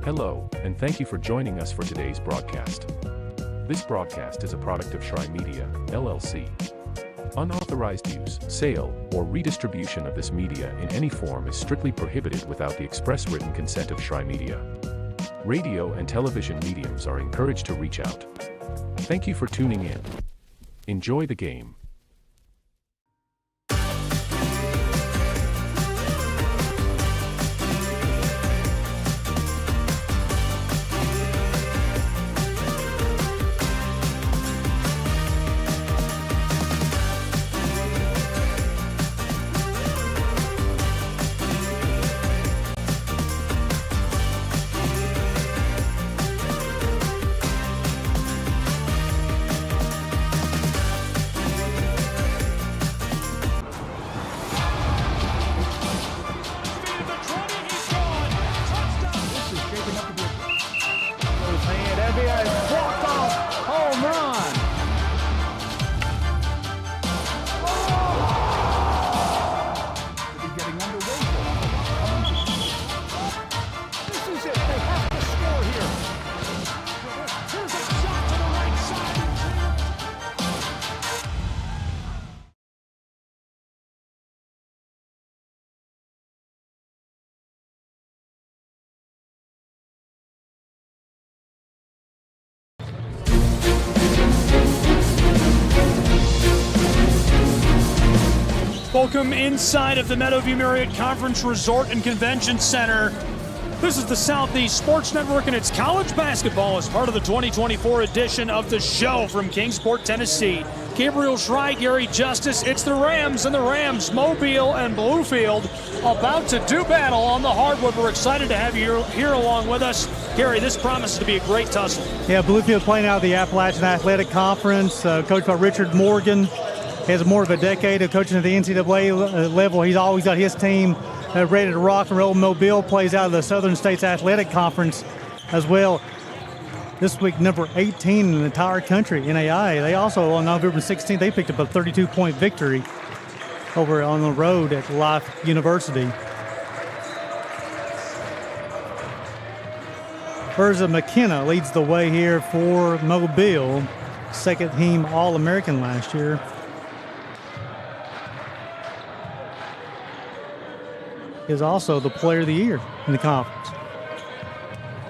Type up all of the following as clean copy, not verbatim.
Hello, and thank you for joining us for today's broadcast. This broadcast is a product of Shry Media, LLC. Unauthorized use, sale, or redistribution of this media in any form is strictly prohibited without the express written consent of Shry Media. Radio and television mediums are encouraged to reach out. Thank you for tuning in. Enjoy the game. Welcome inside of the Meadowview Marriott Conference Resort and Convention Center. This is the Southeast Sports Network, and it's college basketball as part of the 2024 edition of the show from Kingsport, Tennessee. Gabriel Shry, Gary Justice, it's the Rams and the Rams, Mobile and Bluefield, about to do battle on the hardwood. We're excited to have you here along with us. Gary, this promises to be a great tussle. Yeah, Bluefield playing out of the Appalachian Athletic Conference, coached by Richard Morgan. He has more of a decade of coaching at the NCAA level. He's always got his team ready to rock and roll. Mobile plays out of the Southern States Athletic Conference as well. This week, number 18 in the entire country, NAIA. They also, on November 16th, they picked up a 32-point victory over on the road at Life University. Urza McKenna leads the way here for Mobile, second team All-American last year. Is also the player of the year in the conference.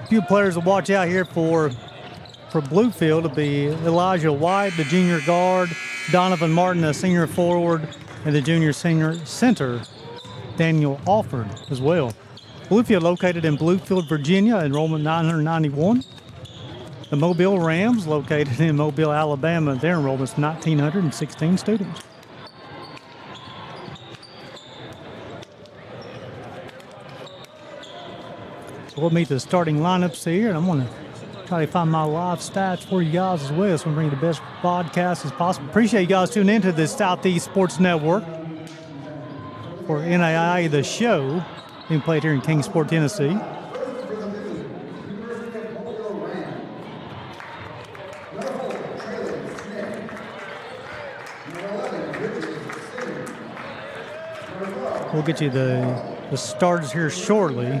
A few players to watch out here for Bluefield will be Elijah White, the junior guard, Donovan Martin, the senior forward, and the junior senior center, Daniel Alford as well. Bluefield located in Bluefield, Virginia, enrollment 991. The Mobile Rams located in Mobile, Alabama, their enrollment's 1,916 students. We'll meet the starting lineups here, and I'm going to try to find my live stats for you guys as well, so we bring you the best podcast as possible. Appreciate you guys tuning into the Southeast Sports Network for NAIA, the show, being played here in Kingsport, Tennessee. We'll get you the starters here shortly.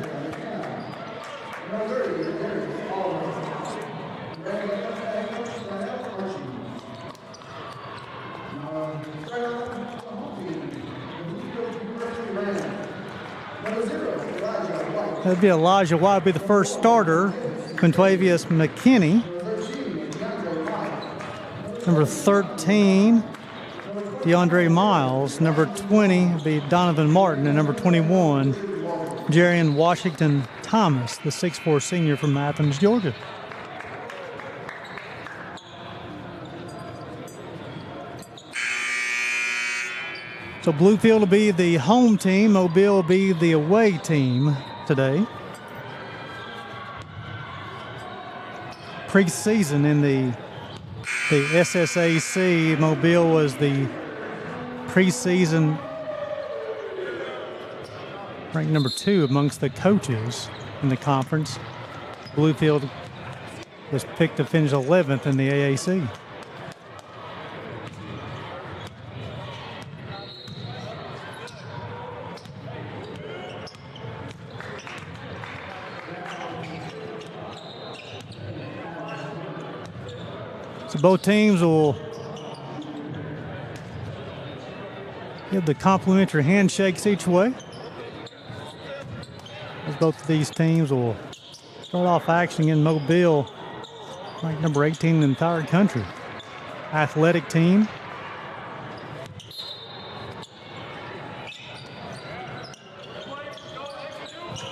That'd be Elijah White, be the first starter. Quintavious McKinney. Number 13, DeAndre Miles. Number 20 would be Donovan Martin. And number 21, Jarian Washington Thomas, the 6'4 senior from Athens, Georgia. So Bluefield will be the home team. Mobile will be the away team today. Preseason in the SSAC, Mobile was the preseason ranked number 2 amongst the coaches in the conference. Bluefield was picked to finish 11th in the AAC. So both teams will give the complimentary handshakes each way. As both of these teams will start off action in Mobile, ranked number 18 in the entire country. Athletic team.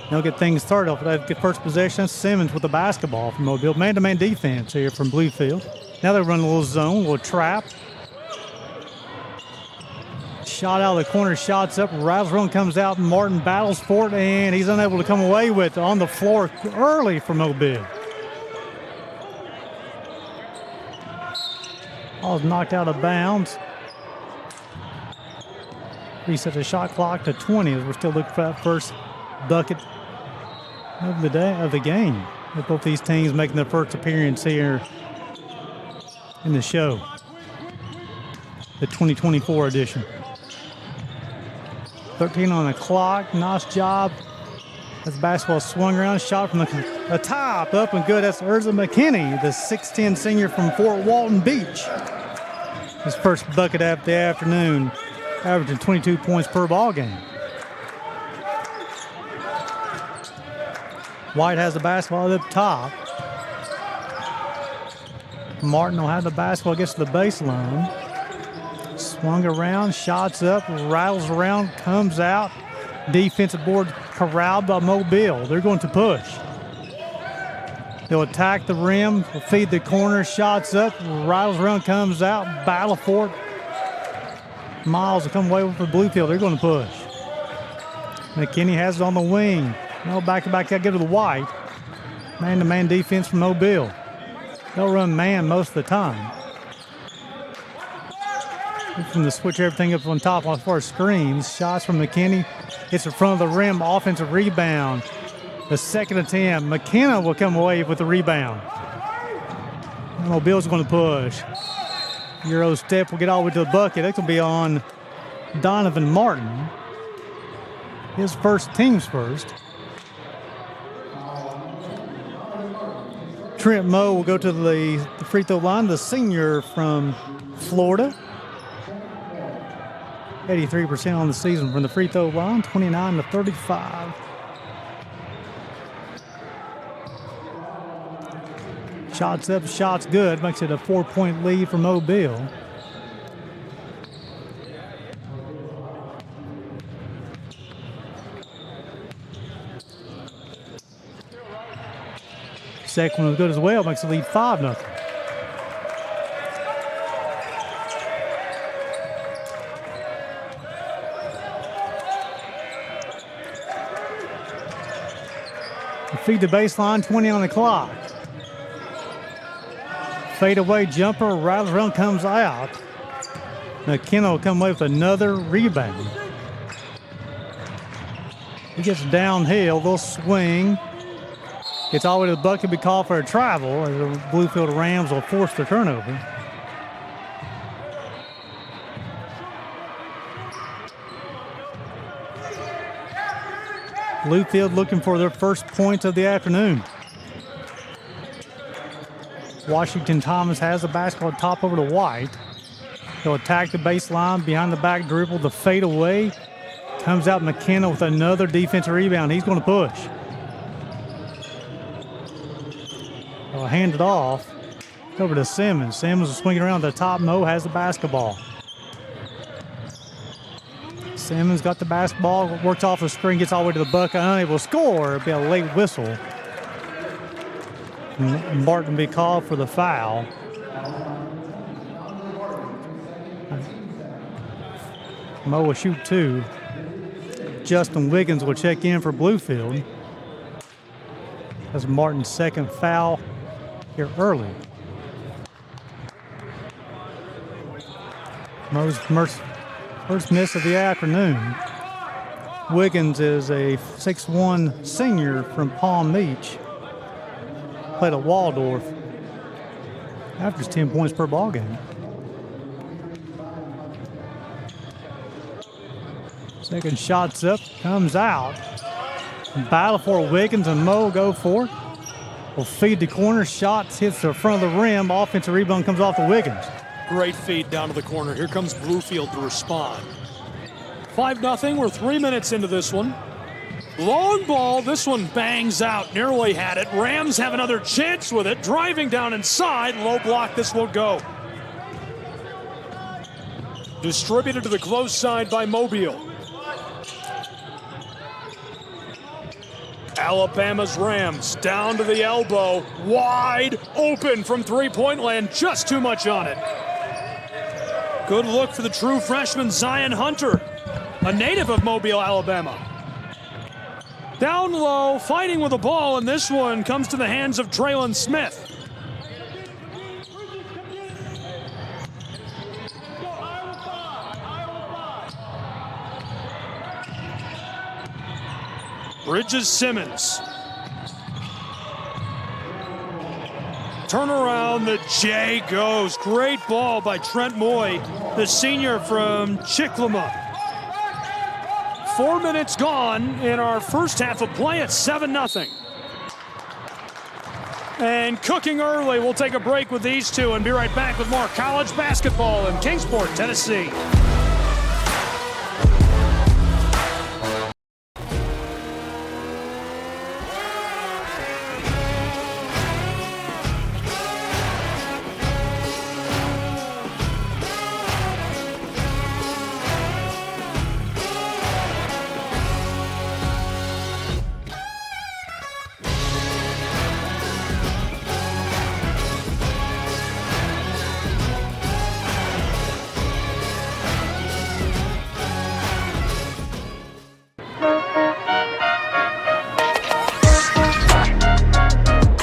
They'll get things started off. They'll get first possession. Simmons with the basketball from Mobile. Man-to-man defense here from Bluefield. Now they run a little zone, a little trap. Shot out of the corner, shots up. Razzle comes out. Martin battles for it, and he's unable to come away with it on the floor early for Mobile. Ball's knocked out of bounds. Reset the shot clock to 20 as we're still looking for that first bucket of the game. With both these teams making their first appearance here in the show, the 2024 edition. 13 on the clock. Nice job. As the basketball swung around, shot from the top, up and good. That's Urza McKinney, the 6'10 senior from Fort Walton Beach. His first bucket of the afternoon, averaging 22 points per ball game. White has the basketball up top. Martin will have the basketball, gets to the baseline. Swung around, shots up, rattles around, comes out. Defensive board corralled by Mobile. They're going to push. They'll attack the rim, will feed the corner, shots up, rattles around, comes out, battle for it. Miles will come away with the Bluefield. They're going to push. McKinney has it on the wing. No, back-to-back, got to go to the White. Man-to-man defense from Mobile. They'll run man most of the time. From the switch everything up on top as far as screens. Shots from McKinney. Hits in front of the rim. Offensive rebound. The second attempt. McKenna will come away with the rebound. And Mobile's going to push. Euro step will get all the way to the bucket. That's going to be on Donovan Martin. His first, team's first. Trent Moe will go to the free throw line, the senior from Florida. 83% on the season from the free throw line, 29 to 35. Shots up, shots good, makes it a 4-point lead for Mobile. Second one was good as well, makes the lead 5-0. Feed the baseline, 20 on the clock. Fade away jumper, rattles around, comes out. McKenna will come away with another rebound. He gets downhill, they'll swing. Gets all the way to the bucket, be called for a travel, as the Bluefield Rams will force the turnover. Bluefield looking for their first points of the afternoon. Washington Thomas has the basketball top over to White. He'll attack the baseline, behind the back dribble, the fade away. Comes out McKenna with another defensive rebound. He's going to push. He'll hand it off over to Simmons. Simmons is swinging around the top. Moe has the basketball. Simmons got the basketball, works off the screen, gets all the way to the bucket, unable to score. It'll be a late whistle. Martin will be called for the foul. Moe will shoot 2. Justin Wiggins will check in for Bluefield. That's Martin's second foul here early. Moe's first miss of the afternoon. Wiggins is a 6'1 senior from Palm Beach. Played at Waldorf. Averages 10 points per ball game. Second shot's up, comes out. Battle for Wiggins and Moe go for it. will feed the corner. Shots hits the front of the rim. Offensive rebound comes off the Wiggins. Great feed down to the corner. Here comes Bluefield to respond. 5-0. We're 3 minutes into this one. Long ball. This one bangs out. Nearly had it. Rams have another chance with it. Driving down inside. Low block. This will go. Distributed to the close side by Mobile. Alabama's Rams down to the elbow. Wide open from three-point land. Just too much on it. Good look for the true freshman Zion Hunter, a native of Mobile, Alabama. Down low, fighting with the ball, and this one comes to the hands of Traylon Smith. Bridges Simmons. Turnaround, the J goes. Great ball by Trent Moy, the senior from Chicklama. 4 minutes gone in our first half of play at 7-0. And cooking early. We'll take a break with these two and be right back with more college basketball in Kingsport, Tennessee.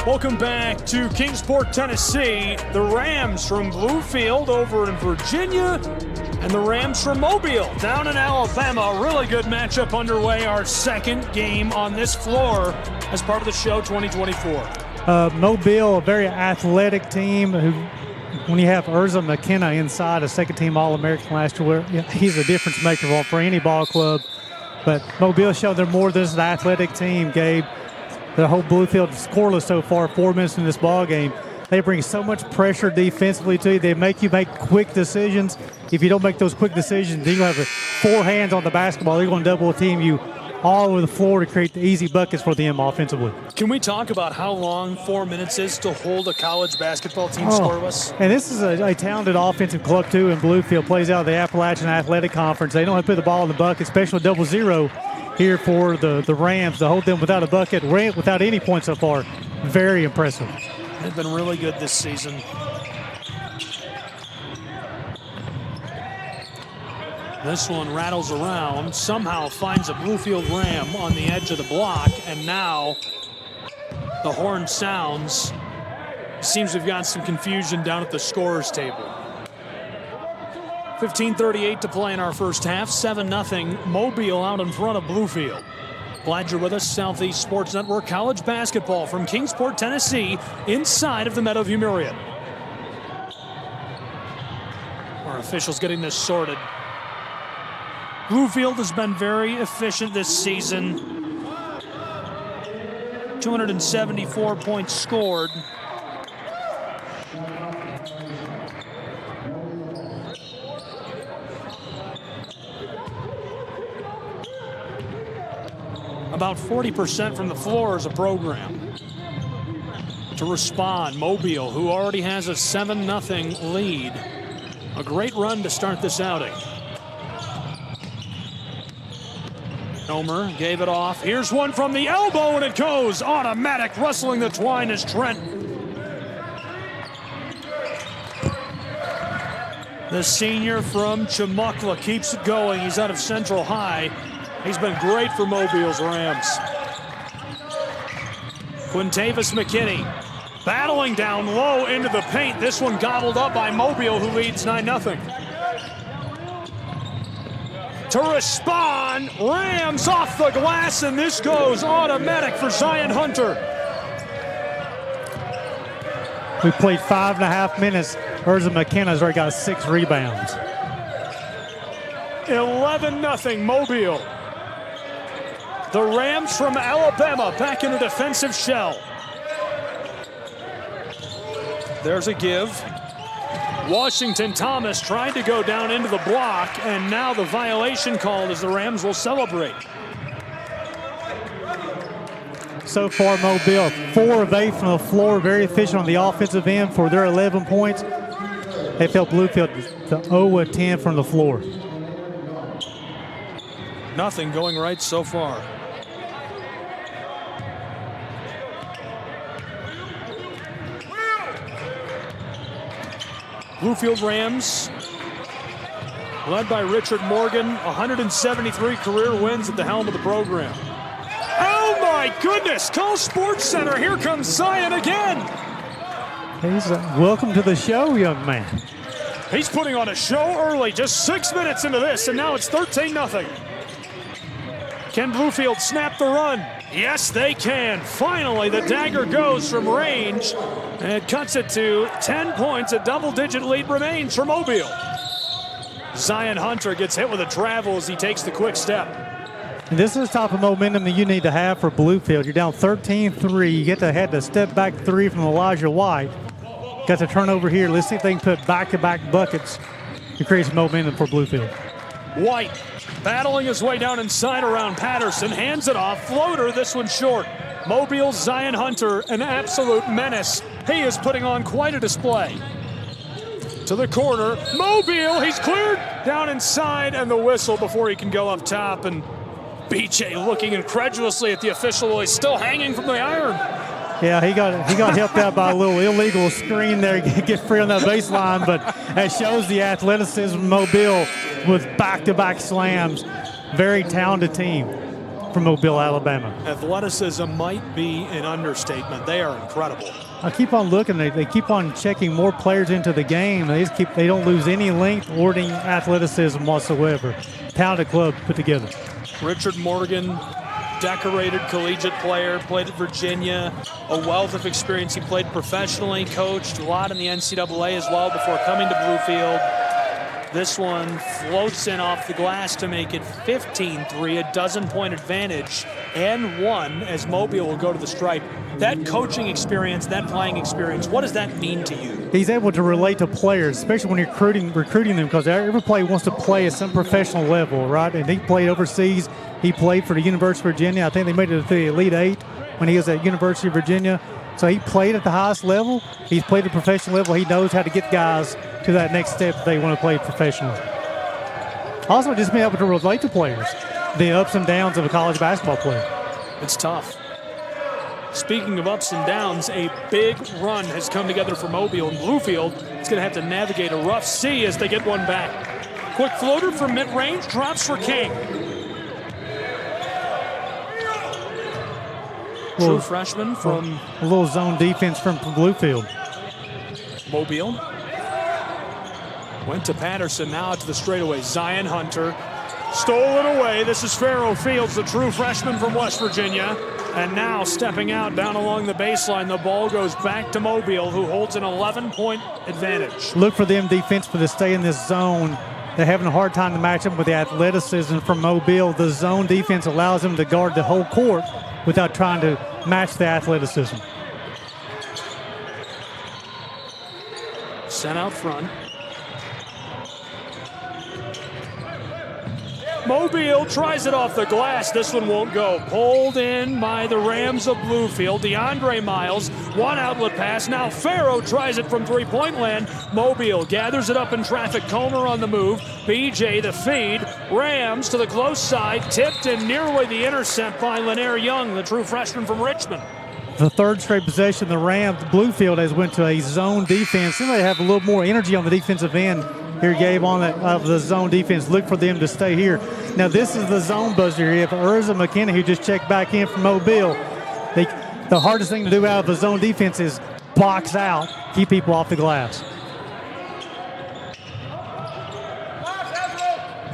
Welcome back to Kingsport, Tennessee. The Rams from Bluefield over in Virginia, and the Rams from Mobile down in Alabama. A really good matchup underway. Our second game on this floor as part of the show 2024. Mobile, a very athletic team who, when you have Urza McKenna inside, a second-team All-American last year, he's a difference maker for any ball club. But Mobile showed they're more than just an athletic team, Gabe. The whole Bluefield scoreless so far, 4 minutes in this ball game. They bring so much pressure defensively to you. They make you make quick decisions. If you don't make those quick decisions, then you have four hands on the basketball. They're going to double team you all over the floor to create the easy buckets for them offensively. Can we talk about how long 4 minutes is to hold a college basketball team scoreless? And this is a talented offensive club, too, in Bluefield. Plays out of the Appalachian Athletic Conference. They know how to put the ball in the bucket, especially with 0-0 here for the Rams to hold them without a bucket, without any points so far. Very impressive. They've been really good this season. This one rattles around, somehow finds a Bluefield Ram on the edge of the block, and now the horn sounds. Seems we've got some confusion down at the scorer's table. 15:38 to play in our first half. 7-0. Mobile out in front of Bluefield. Glad you're with us. Southeast Sports Network college basketball from Kingsport, Tennessee, inside of the Meadowview Marriott. Our officials getting this sorted. Bluefield has been very efficient this season. 274 points scored. About 40% from the floor as a program. To respond, Mobile, who already has a 7-0 lead. A great run to start this outing. Homer gave it off. Here's one from the elbow, and it goes automatic, rustling the twine as Trent. The senior from Chumuckla keeps it going. He's out of Central High. He's been great for Mobile's Rams. Quintavis McKinney battling down low into the paint. This one gobbled up by Mobile, who leads 9-0. To respond, Rams off the glass, and this goes automatic for Zion Hunter. We played 5.5 minutes. Urza McKenna's already got 6 rebounds. 11-0 Mobile. The Rams from Alabama back in a defensive shell. There's a give. Washington Thomas trying to go down into the block, and now the violation called as the Rams will celebrate. So far, Mobile 4 of 8 from the floor, very efficient on the offensive end for their 11 points. They felt Bluefield to 0 of 10 from the floor. Nothing going right so far. Bluefield Rams, led by Richard Morgan, 173 career wins at the helm of the program. Oh my goodness, call Sports Center, here comes Zion again. He's welcome to the show, young man. He's putting on a show early, just 6 minutes into this, and now it's 13-0. Can Bluefield snap the run? Yes, they can. Finally, the dagger goes from range, and it cuts it to 10 points. A double-digit lead remains for Mobile. Zion Hunter gets hit with a travel as he takes the quick step. And this is the type of momentum that you need to have for Bluefield. You're down 13-3. You get to head the step-back 3 from Elijah White. Got the turnover here. Let's see if they can put back-to-back buckets to create some momentum for Bluefield. White battling his way down inside around Patterson. Hands it off. Floater, this one short. Mobile's Zion Hunter, an absolute menace. He is putting on quite a display. To the corner. Mobile, he's cleared down inside, and the whistle before he can go up top. And BJ looking incredulously at the official while he's still hanging from the iron. Yeah, he got helped out by a little illegal screen there, get free on that baseline, but that shows the athleticism of Mobile with back-to-back slams. Very talented team from Mobile, Alabama. Athleticism might be an understatement. They are incredible. I keep on looking. They keep on checking more players into the game. They don't lose any length or any athleticism whatsoever. Talented club put together. Richard Morgan, decorated collegiate player, played at Virginia, a wealth of experience. He played professionally, coached a lot in the NCAA as well before coming to Bluefield. This one floats in off the glass to make it 15-3, a dozen-point advantage, and one as Mobile will go to the stripe. That coaching experience, that playing experience, what does that mean to you? He's able to relate to players, especially when you're recruiting them, because every player wants to play at some professional level, right? And he played overseas. He played for the University of Virginia. I think they made it to the Elite Eight when he was at University of Virginia. So he played at the highest level. He's played at the professional level. He knows how to get guys to that next step if they want to play professionally. Also, just being able to relate to players, the ups and downs of a college basketball player. It's tough. Speaking of ups and downs, a big run has come together for Mobile, and Bluefield is going to have to navigate a rough sea as they get one back. Quick floater from mid-range, drops for King. True freshman from a little zone defense from Bluefield. Mobile went to Patterson, now to the straightaway. Zion Hunter stole it away. This is Pharaoh Fields, the true freshman from West Virginia. And now stepping out down along the baseline, the ball goes back to Mobile, who holds an 11-point advantage. Look for them defensively to stay in this zone. They're having a hard time to match up with the athleticism from Mobile. The zone defense allows them to guard the whole court without trying to match the athleticism. Sent out front. Mobile tries it off the glass. This one won't go. Pulled in by the Rams of Bluefield. DeAndre Miles, one outlet pass. Now Pharaoh tries it from three-point land. Mobile gathers it up in traffic. Comer on the move. BJ the feed. Rams to the close side. Tipped and nearly the intercept by Lanier Young, the true freshman from Richmond. The third straight possession, the Rams, Bluefield has went to a zone defense. They have a little more energy on the defensive end. Here, Gabe, on the zone defense. Look for them to stay here. Now, this is the zone buzzer here. If Urza McKenna, who just checked back in from Mobile, the hardest thing to do out of the zone defense is box out, keep people off the glass.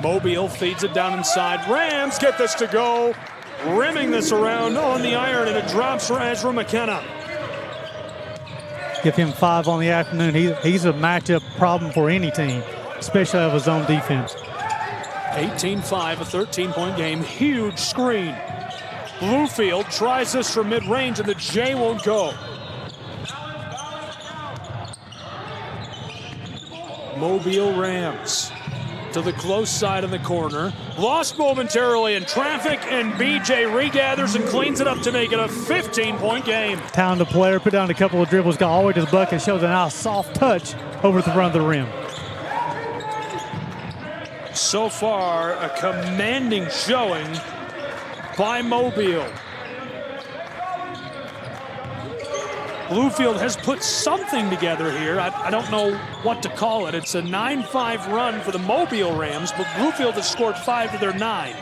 Mobile feeds it down inside. Rams get this to go. Rimming this around on the iron, and it drops for Ezra McKenna. Give him 5 on the afternoon. He's a matchup problem for any team, especially out of a zone defense. 18-5, a 13-point game. Huge screen. Bluefield tries this from mid-range, and the J won't go. Mobile Rams to the close side of the corner. Lost momentarily in traffic, and BJ regathers and cleans it up to make it a 15-point game. Talented player, put down a couple of dribbles, got all the way to the bucket, shows a nice soft touch over the front of the rim. So far, a commanding showing by Mobile. Bluefield has put something together here. I don't know what to call it. It's a 9-5 run for the Mobile Rams, but Bluefield has scored 5 to their 9.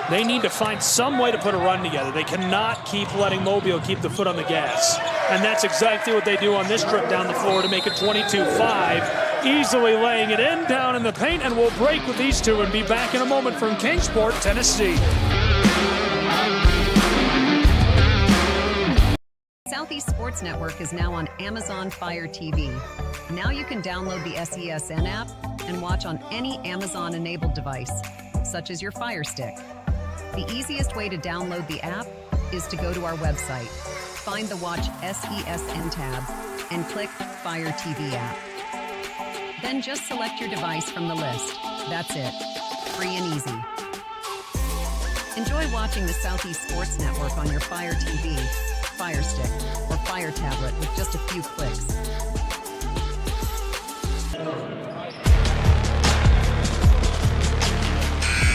They need to find some way to put a run together. They cannot keep letting Mobile keep the foot on the gas. And that's exactly what they do on this trip down the floor to make it 22-5. Easily laying it in down in the paint, and we'll break with these two and be back in a moment from Kingsport, Tennessee. Southeast Sports Network is now on Amazon Fire TV. Now you can download the SESN app and watch on any Amazon-enabled device, such as your Fire Stick. The easiest way to download the app is to go to our website, find the Watch SESN tab, and click Fire TV app. Then just select your device from the list. That's it. Free and easy. Enjoy watching the Southeast Sports Network on your Fire TV, Fire Stick, or Fire tablet with just a few clicks.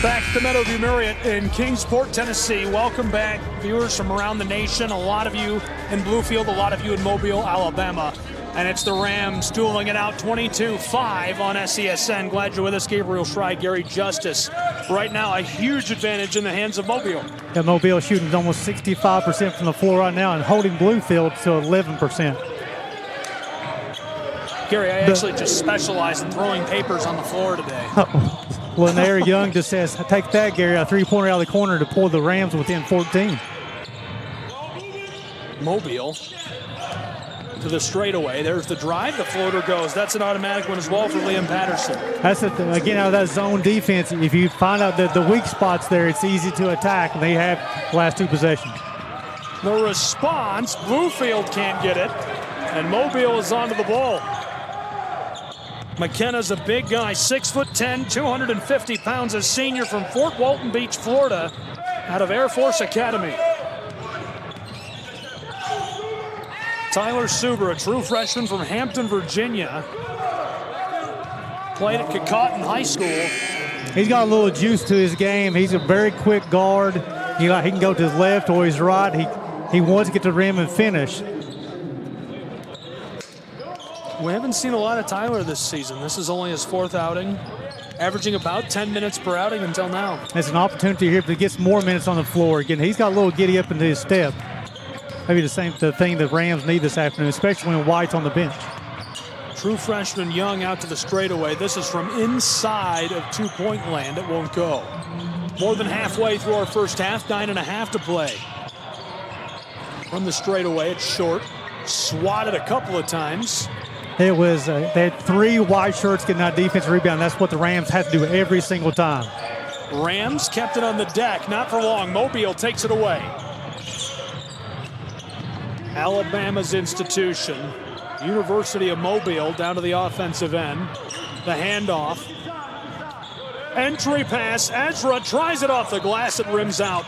Back to Meadowview Marriott in Kingsport, Tennessee. Welcome back, viewers from around the nation. A lot of you in Bluefield, a lot of you in Mobile, Alabama. And it's the Rams dueling it out 22-5 on SESN. Glad you're with us, Gabriel Schrei, Gary Justice. Right now, a huge advantage in the hands of Mobile. Yeah, Mobile shooting almost 65% from the floor right now and holding Bluefield to 11%. Gary, I actually just specialize in throwing papers on the floor today. Lanier Young just says, take that, Gary, a three-pointer out of the corner to pull the Rams within 14. Mobile to the straightaway. There's the drive. The floater goes. That's an automatic one as well for Liam Patterson. That's it. Again, out of that zone defense, if you find out that the weak spots there, it's easy to attack, and they have the last two possessions. The response, Bluefield can't get it, and Mobile is onto the ball. McKenna's a big guy, 6'10", 250 pounds, a senior from Fort Walton Beach, Florida, out of Air Force Academy. Tyler Suber, a true freshman from Hampton, Virginia. Played at Kecoughtan High School. He's got a little juice to his game. He's a very quick guard. He can go to his left or his right. He wants to get to the rim and finish. We haven't seen a lot of Tyler this season. This is only his fourth outing, averaging about 10 minutes per outing until now. It's an opportunity here to get some more minutes on the floor. Again, he's got a little giddy up into his step. Maybe the thing the Rams need this afternoon, especially when White's on the bench. True freshman Young out to the straightaway. This is from inside of two-point land. It won't go. More than halfway through our first half, 9.5 to play. From the straightaway, it's short. Swatted a couple of times. It was, they had three white shirts getting that defensive rebound. That's what the Rams had to do every single time. Rams kept it on the deck, not for long. Mobile takes it away. Alabama's institution. University of Mobile down to the offensive end. The handoff. Entry pass. Ezra tries it off the glass. It rims out.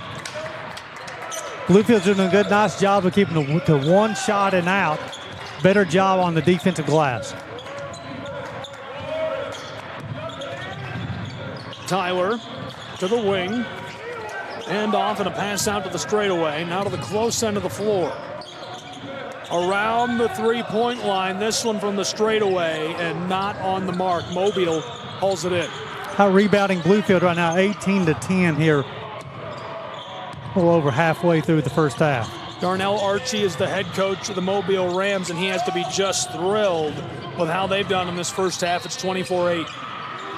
Bluefield's doing a good, nice job of keeping it to one shot and out. Better job on the defensive glass. Tyler to the wing. Hand off and a pass out to the straightaway. Now to the close end of the floor. Around the three-point line. This one from the straightaway and not on the mark. Mobile pulls it in. How rebounding Bluefield right now, 18-10 here. A little over halfway through the first half. Darnell Archie is the head coach of the Mobile Rams, and he has to be just thrilled with how they've done in this first half. It's 24-8.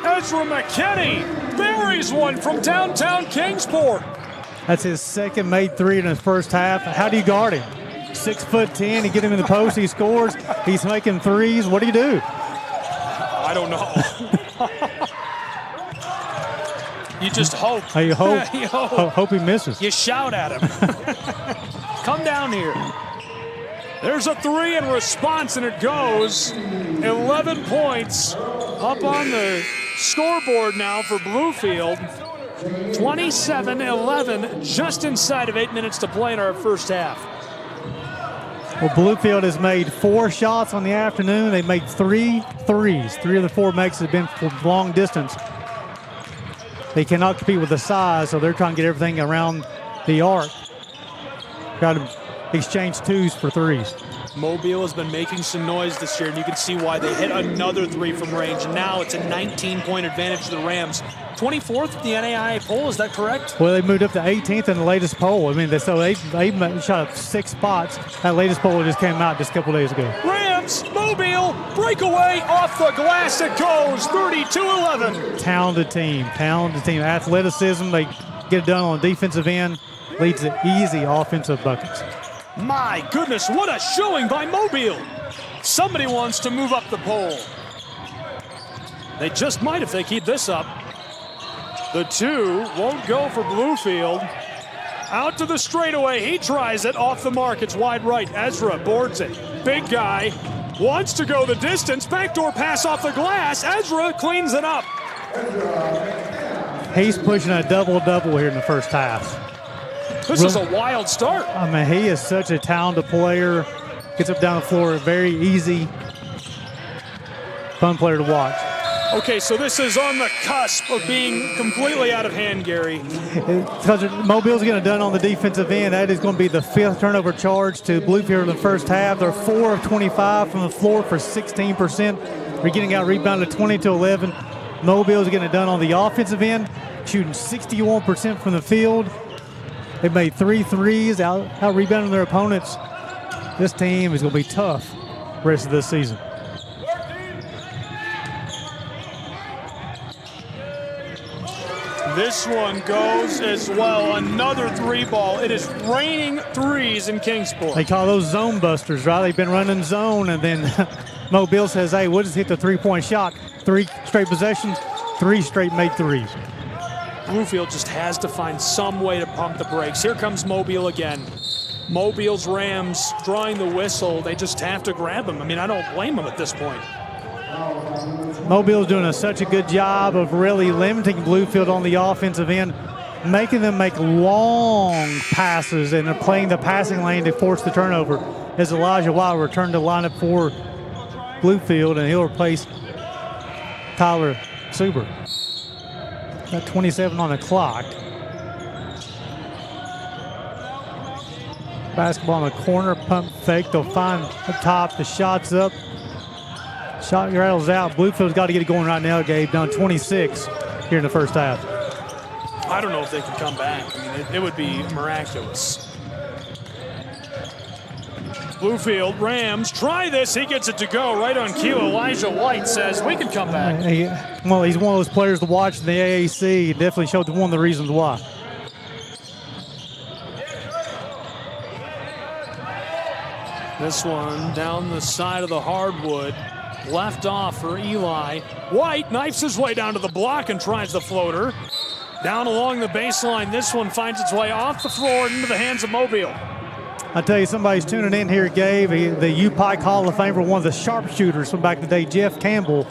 Ezra McKinney buries one from downtown Kingsport. That's his second made three in his first half. How do you guard him? 6'10", you get him in the post, he scores. He's making threes. What do you do? I don't know. You just hope. You hope. You hope. Hope he misses. You shout at him. Come down here. There's a three in response, and it goes. 11 points up on the scoreboard now for Bluefield. 27-11, just inside of 8 minutes to play in our first half. Well, Bluefield has made 4 shots on the afternoon. They've made 3 threes. 3 of the 4 makes have been from long distance. They cannot compete with the size, so they're trying to get everything around the arc. Got to exchange 2s for 3s. Mobile has been making some noise this year, and you can see why they hit another 3 from range. Now it's a 19-point advantage to the Rams. 24th at the NAIA poll, is that correct? Well, they moved up to 18th in the latest poll. I mean, they shot up 6 spots. That latest poll just came out just a couple days ago. Rams, Mobile, breakaway off the glass. It goes 32-11. Talented team. Athleticism, they get it done on the defensive end, leads to easy offensive buckets. My goodness, what a showing by Mobile. Somebody wants to move up the poll. They just might if they keep this up. The 2 won't go for Bluefield. Out to the straightaway. He tries it off the mark. It's wide right. Ezra boards it. Big guy wants to go the distance. Backdoor pass off the glass. Ezra cleans it up. He's pushing a double-double here in the first half. This is a wild start. I mean, he is such a talented player. Gets up down the floor, very easy, fun player to watch. Okay, so this is on the cusp of being completely out of hand, Gary. Because Mobile's getting it done on the defensive end. That is going to be the 5th turnover charge to Bluefield in the first half. They're 4 of 25 from the floor for 16%. They're getting out rebounded 20-11. Mobile's getting it done on the offensive end, shooting 61% from the field. They made 3 threes, out rebounding their opponents. This team is going to be tough the rest of this season. This one goes as well. Another 3 ball. It is raining threes in Kingsport. They call those zone busters, right? They've been running zone, and then Mobile says, hey, we'll just hit the 3-point shot. 3 straight possessions, 3 straight made threes. Bluefield just has to find some way to pump the brakes. Here comes Mobile again. Mobile's Rams drawing the whistle. They just have to grab him. I mean, I don't blame them at this point. Mobile's doing such a good job of really limiting Bluefield on the offensive end, making them make long passes, and they're playing the passing lane to force the turnover. As Elijah Wild returned to lineup for Bluefield, and he'll replace Tyler Suber. Got 27 on the clock. Basketball in the corner, pump fake. They'll find up top. The shot's up. Shot rattles out. Bluefield's got to get it going right now, Gabe. Down 26 here in the first half. I don't know if they can come back. I mean, it would be miraculous. Bluefield, Rams, try this. He gets it to go right on cue. Elijah White says, we can come back. He's one of those players to watch in the AAC. He definitely showed one of the reasons why. This one down the side of the hardwood. Left off for Eli. White knifes his way down to the block and tries the floater. Down along the baseline. This one finds its way off the floor and into the hands of Mobile. I tell you, somebody's tuning in here, Gabe. The UPike Hall of Famer, one of the sharpshooters from back in the day, Jeff Campbell.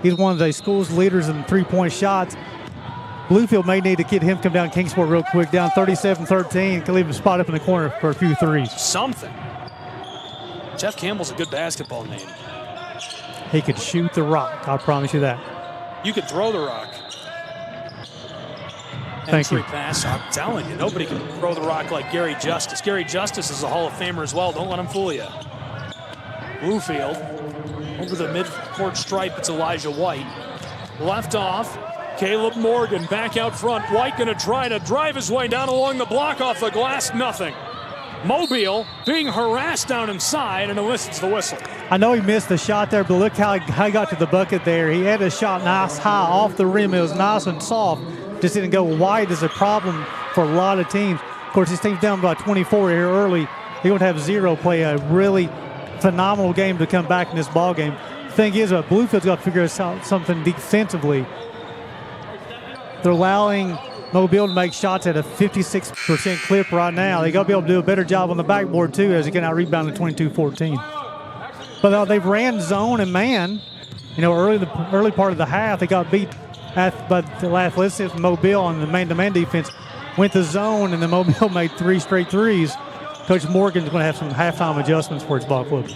He's one of the school's leaders in 3-point shots. Bluefield may need to get him come down Kingsport real quick, down 37-13. Can leave him spot up in the corner for a few threes. Something. Jeff Campbell's a good basketball name. He could shoot the rock, I promise you that. You could throw the rock. Thank you. Pass, I'm telling you, nobody can throw the rock like Gary Justice. Gary Justice is a Hall of Famer as well. Don't let him fool you. Bluefield, over the mid-court stripe, it's Elijah White. Left off, Caleb Morgan back out front. White going to try to drive his way down along the block off the glass, nothing. Mobile being harassed down inside and elicits the whistle. I know he missed the shot there, but look how he got to the bucket there. He had a shot nice high off the rim. It was nice and soft. Just didn't go wide is a problem for a lot of teams. Of course, his team's down by 24 here early. He would have 0 play a really phenomenal game to come back in this ball game. The thing is, Bluefield's got to figure out something defensively. They're allowing Mobile to make shots at a 56% clip right now. They got to be able to do a better job on the backboard too, as they can out rebound at 22-14. But they've ran zone and man. You know, early part of the half, they got beat by the athleticism Mobile on the man-to-man defense. Went to zone, and then Mobile made 3 straight threes. Coach Morgan's going to have some halftime adjustments for his ball club.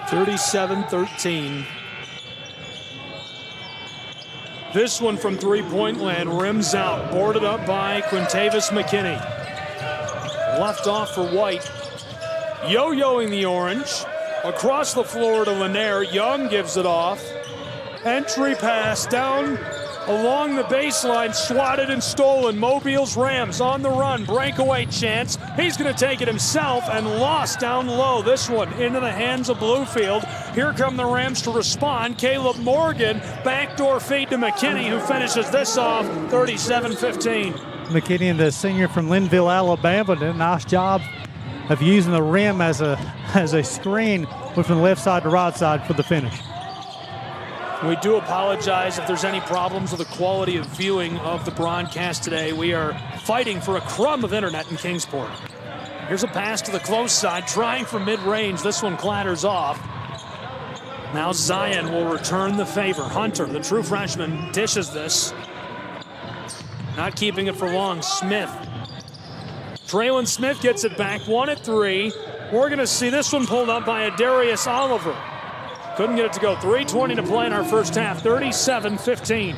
37-13. This one from three-point land, rims out, boarded up by Quintavis McKinney. Left off for White. Yo-yoing the orange. Across the floor to Lanier. Young gives it off. Entry pass down along the baseline, swatted and stolen. Mobile's Rams on the run, breakaway chance. He's going to take it himself and lost down low. This one into the hands of Bluefield. Here come the Rams to respond. Caleb Morgan, backdoor feed to McKinney, who finishes this off 37-15. McKinney, the senior from Linville, Alabama, did a nice job of using the rim as a screen from the left side to right side for the finish. We do apologize if there's any problems with the quality of viewing of the broadcast today. We are fighting for a crumb of internet in Kingsport. Here's a pass to the close side, trying for mid-range. This one clatters off. Now Zion will return the favor. Hunter, the true freshman, dishes this. Not keeping it for long. Smith. Traylon Smith gets it back, 1 at 3. We're going to see this one pulled up by Adarius Oliver. Couldn't get it to go. 3:20 to play in our first half. 37-15.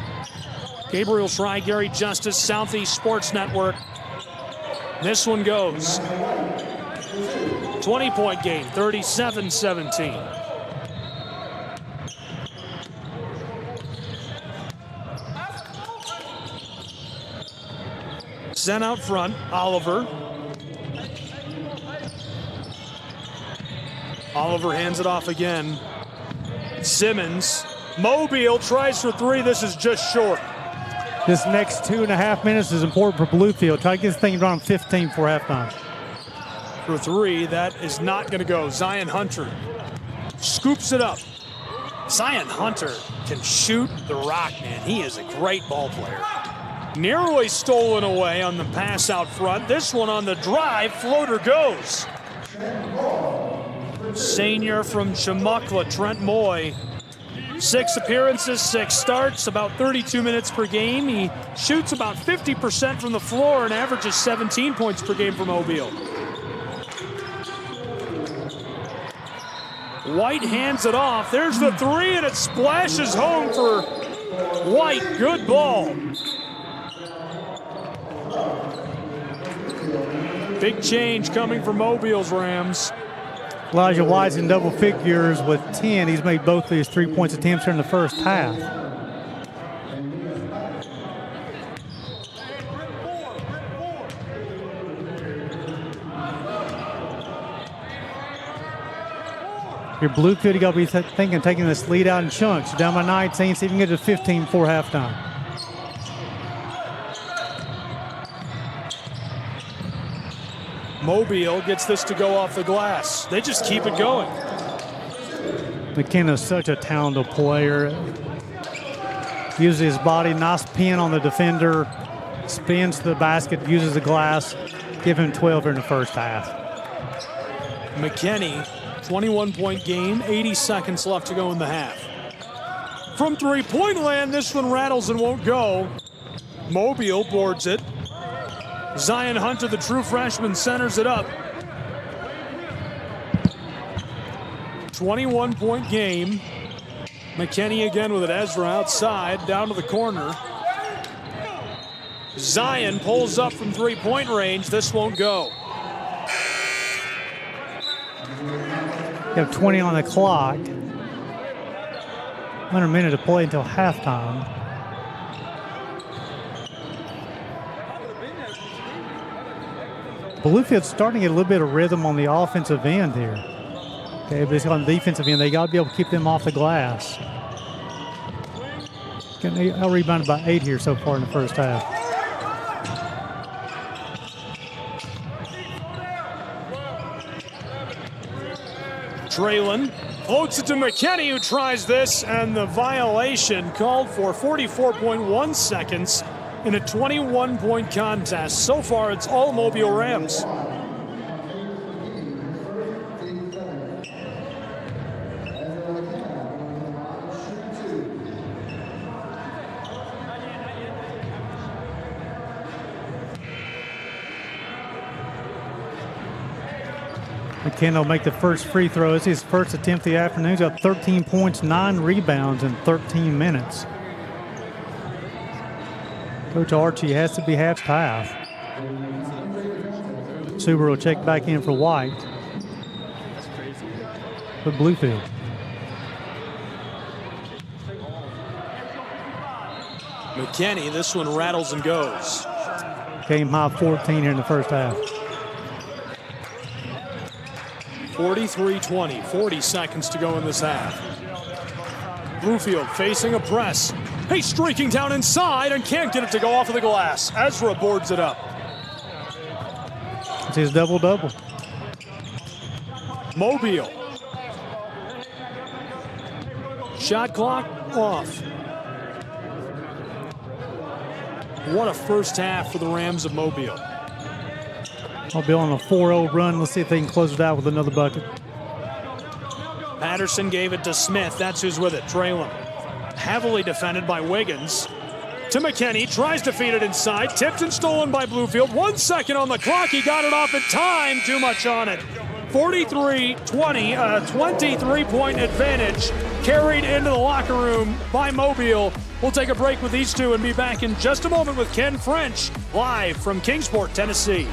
Gabriel Schrei, Gary Justice, Southeast Sports Network. This one goes. 20-point game, 37-17. Sent out front, Oliver. Oliver hands it off again. Simmons. Mobile tries for 3. This is just short. This next 2.5 minutes is important for Bluefield. Try to get this thing around 15 before halftime. For 3, that is not going to go. Zion Hunter scoops it up. Zion Hunter can shoot the rock, man. He is a great ball player. Nearly stolen away on the pass out front. This one on the drive, floater goes. Senior from Chumuckla, Trent Moy. 6 appearances, 6 starts, about 32 minutes per game. He shoots about 50% from the floor and averages 17 points per game for Mobile. White hands it off. There's the 3, and it splashes home for White. Good ball. Big change coming from Mobile's Rams. Elijah White's in double figures with 10. He's made both of his 3-point attempts in the first half. Your Bluefield, you got to be thinking taking this lead out in chunks. You're down by 19, see if you can get to 15 before halftime. Mobile gets this to go off the glass. They just keep it going. McKenna's such a talented player. Uses his body, nice pin on the defender, spins to the basket, uses the glass. Give him 12 in the first half. McKinney, 21-point game, 80 seconds left to go in the half. From three-point land, this one rattles and won't go. Mobile boards it. Zion Hunter, the true freshman, centers it up. 21-point game. McKinney again with it. Ezra outside, down to the corner. Zion pulls up from three-point range. This won't go. You have 20 on the clock. Under a minute to play until halftime. Bluefield's starting to get a little bit of rhythm on the offensive end here. Okay, but it's on the defensive end. They got to be able to keep them off the glass. I'll rebound by 8 here so far in the first half. Traylon floats it to McKinney, who tries this, and the violation called for 44.1 seconds in a 21-point contest. So far, it's all Mobile Rams. McKenna will make the first free throw. It's his first attempt of the afternoon. He's got 13 points, 9 rebounds in 13 minutes. Coach Archie has to be half. Subaru will check back in for White. For Bluefield. McKinney, this one rattles and goes. Game high 14 here in the first half. 43-20, 40 seconds to go in this half. Bluefield facing a press. He's streaking down inside and can't get it to go off of the glass. Ezra boards it up. It's his double-double. Mobile. Shot clock off. What a first half for the Rams of Mobile. Mobile on a 4-0 run. Let's see if they can close it out with another bucket. Patterson gave it to Smith. That's who's with it. Traylon. Heavily defended by Wiggins. To McKinney. Tries to feed it inside. Tipped and stolen by Bluefield. 1 second on the clock. He got it off in time. Too much on it. 43-20. A 23-point advantage carried into the locker room by Mobile. We'll take a break with these two and be back in just a moment with Ken French, live from Kingsport, Tennessee.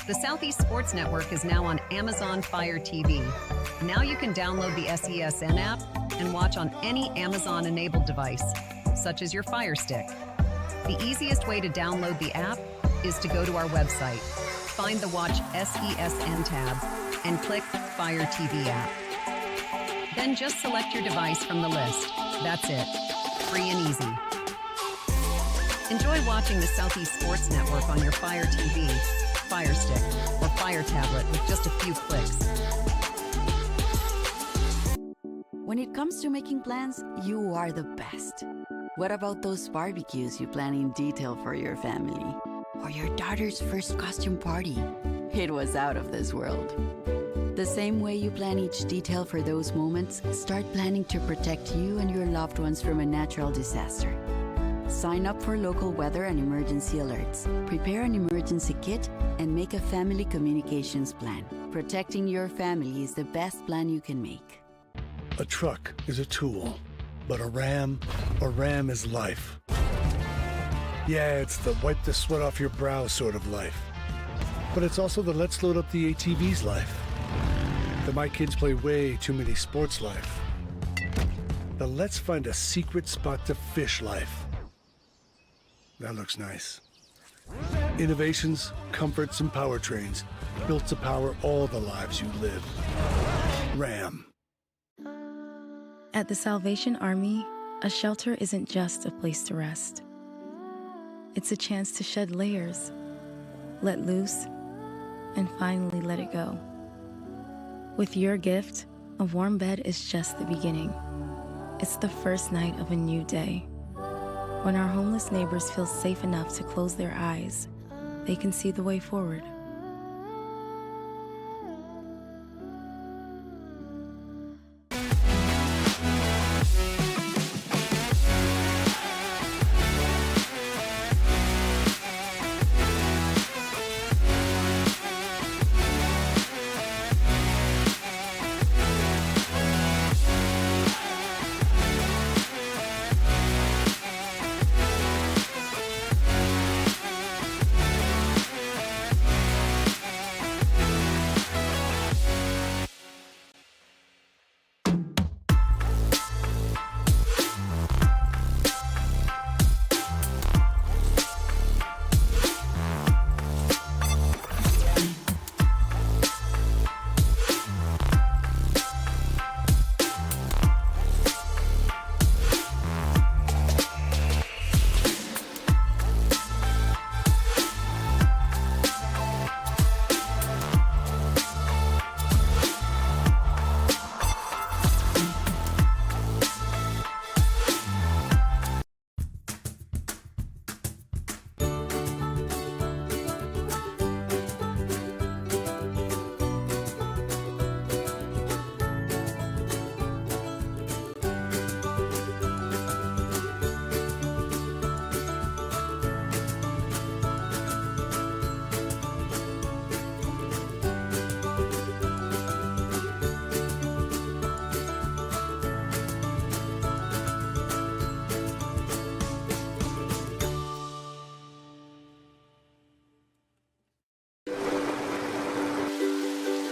The Southeast Sports Network is now on Amazon Fire TV. Now you can download the SESN app and watch on any Amazon-enabled device, such as your Fire Stick. The easiest way to download the app is to go to our website, find the Watch SESN tab, and click Fire TV app. Then just select your device from the list. That's it. Free and easy. Enjoy watching the Southeast Sports Network on your Fire TV, Fire Stick, or Fire Tablet with just a few clicks. When it comes to making plans, you are the best. What about those barbecues you plan in detail for your family? Or your daughter's first costume party? It was out of this world. The same way you plan each detail for those moments, start planning to protect you and your loved ones from a natural disaster. Sign up for local weather and emergency alerts. Prepare an emergency kit and make a family communications plan. Protecting your family is the best plan you can make. A truck is a tool, but a ram is life. Yeah, it's the wipe the sweat off your brow sort of life. But it's also the let's load up the ATV's life. The my kids play way too many sports life. The let's find a secret spot to fish life. That looks nice. Innovations, comforts, and powertrains built to power all the lives you live. Ram. At the Salvation Army, a shelter isn't just a place to rest. It's a chance to shed layers, let loose, and finally let it go. With your gift, a warm bed is just the beginning. It's the first night of a new day. When our homeless neighbors feel safe enough to close their eyes, they can see the way forward.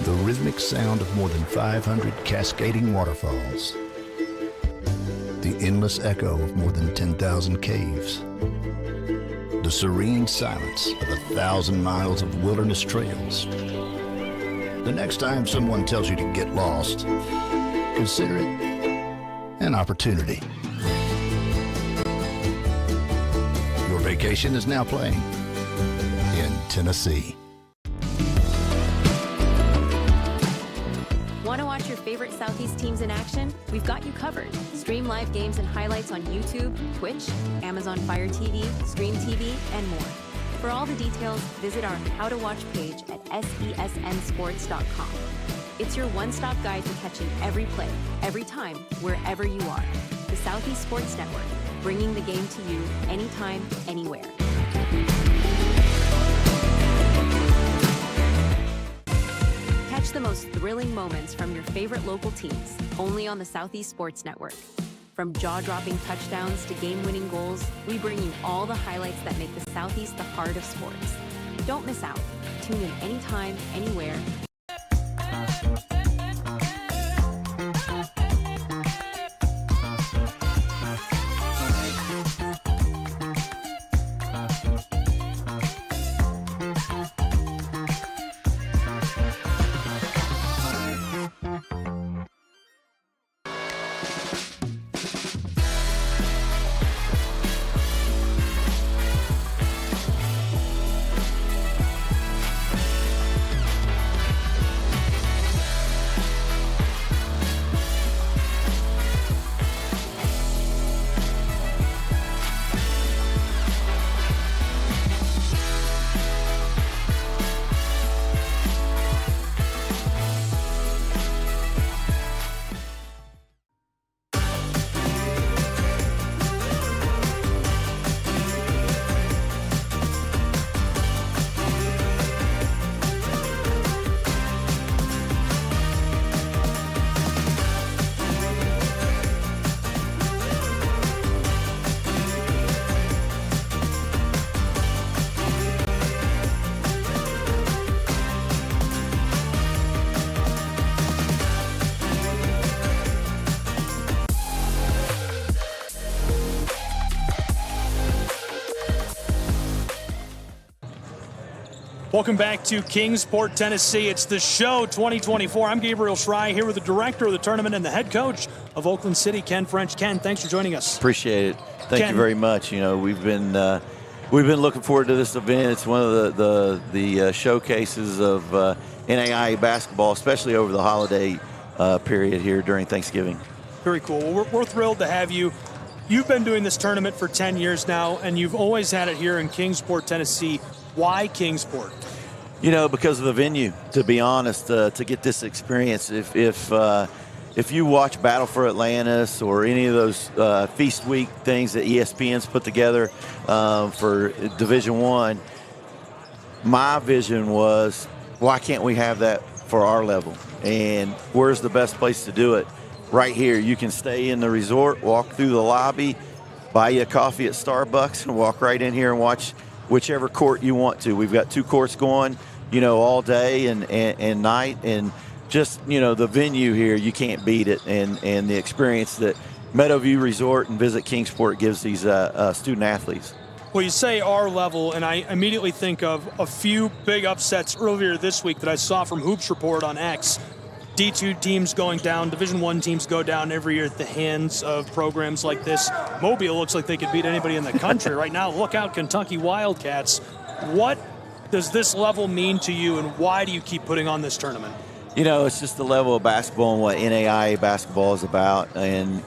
The rhythmic sound of more than 500 cascading waterfalls. The endless echo of more than 10,000 caves. The serene silence of 1,000 miles of wilderness trails. The next time someone tells you to get lost, consider it an opportunity. Your vacation is now playing in Tennessee. Want to watch your favorite Southeast teams in action? We've got you covered. Stream live games and highlights on YouTube, Twitch, Amazon Fire TV, Stream TV, and more. For all the details, visit our How to Watch page at sesnsports.com. It's your one-stop guide to catching every play, every time, wherever you are. The Southeast Sports Network, bringing the game to you anytime, anywhere. Catch the most thrilling moments from your favorite local teams, only on the Southeast Sports Network. From jaw-dropping touchdowns to game-winning goals, we bring you all the highlights that make the Southeast the heart of sports. Don't miss out. Tune in anytime, anywhere. Welcome back to Kingsport, Tennessee. It's the show 2024. I'm Gabriel Schrei here with the director of the tournament and the head coach of Oakland City, Ken French. Ken, thanks for joining us. Appreciate it. Thank you very much. You know, we've been looking forward to this event. It's one of the showcases of NCAA basketball, especially over the holiday period here during Thanksgiving. Very cool. Well, we're thrilled to have you. You've been doing this tournament for 10 years now, and you've always had it here in Kingsport, Tennessee. Why Kingsport? You know, because of the venue, to be honest, to get this experience. If you watch Battle for Atlantis or any of those Feast Week things that ESPN's put together for Division I, my vision was, why can't we have that for our level? And where's the best place to do it? Right here. You can stay in the resort, walk through the lobby, buy you a coffee at Starbucks, and walk right in here and watch whichever court you want to. We've got 2 courts going, you know, all day and night, and just, you know, the venue here, you can't beat it, and the experience that Meadowview Resort and Visit Kingsport gives these student athletes. Well, you say our level, and I immediately think of a few big upsets earlier this week that I saw from Hoops Report on X. D2 teams going down, Division I teams go down every year at the hands of programs like this. Mobile looks like they could beat anybody in the country right now. Look out, Kentucky Wildcats. What does this level mean to you, and why do you keep putting on this tournament? You know, it's just the level of basketball and what NCAA basketball is about. And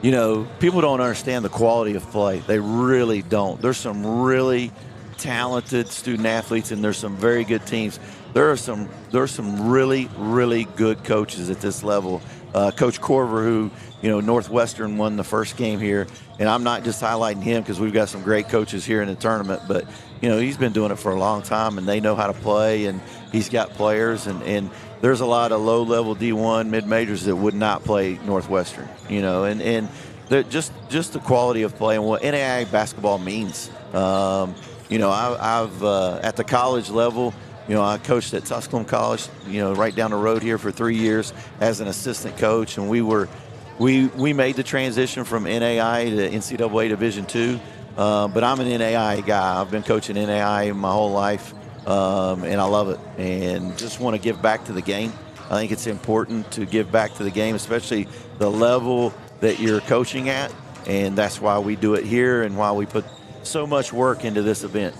you know, people don't understand the quality of play. They really don't. There's some really talented student athletes, and there's some very good teams. There's some really, really good coaches at this level. Coach Corver, who, you know, Northwestern won the first game here, and I'm not just highlighting him because we've got some great coaches here in the tournament, but, you know, he's been doing it for a long time, and they know how to play, and he's got players, and there's a lot of low-level D1 mid-majors that would not play Northwestern, you know, and just the quality of play and what NCAA basketball means. You know, I've at the college level, I coached at Tusculum College, right down the road here for 3 years as an assistant coach, and we made the transition from NAI to NCAA Division II. But I'm an NAI guy. I've been coaching NAI my whole life, and I love it. And just want to give back to the game. I think it's important to give back to the game, especially the level that you're coaching at. And that's why we do it here and why we put so much work into this event.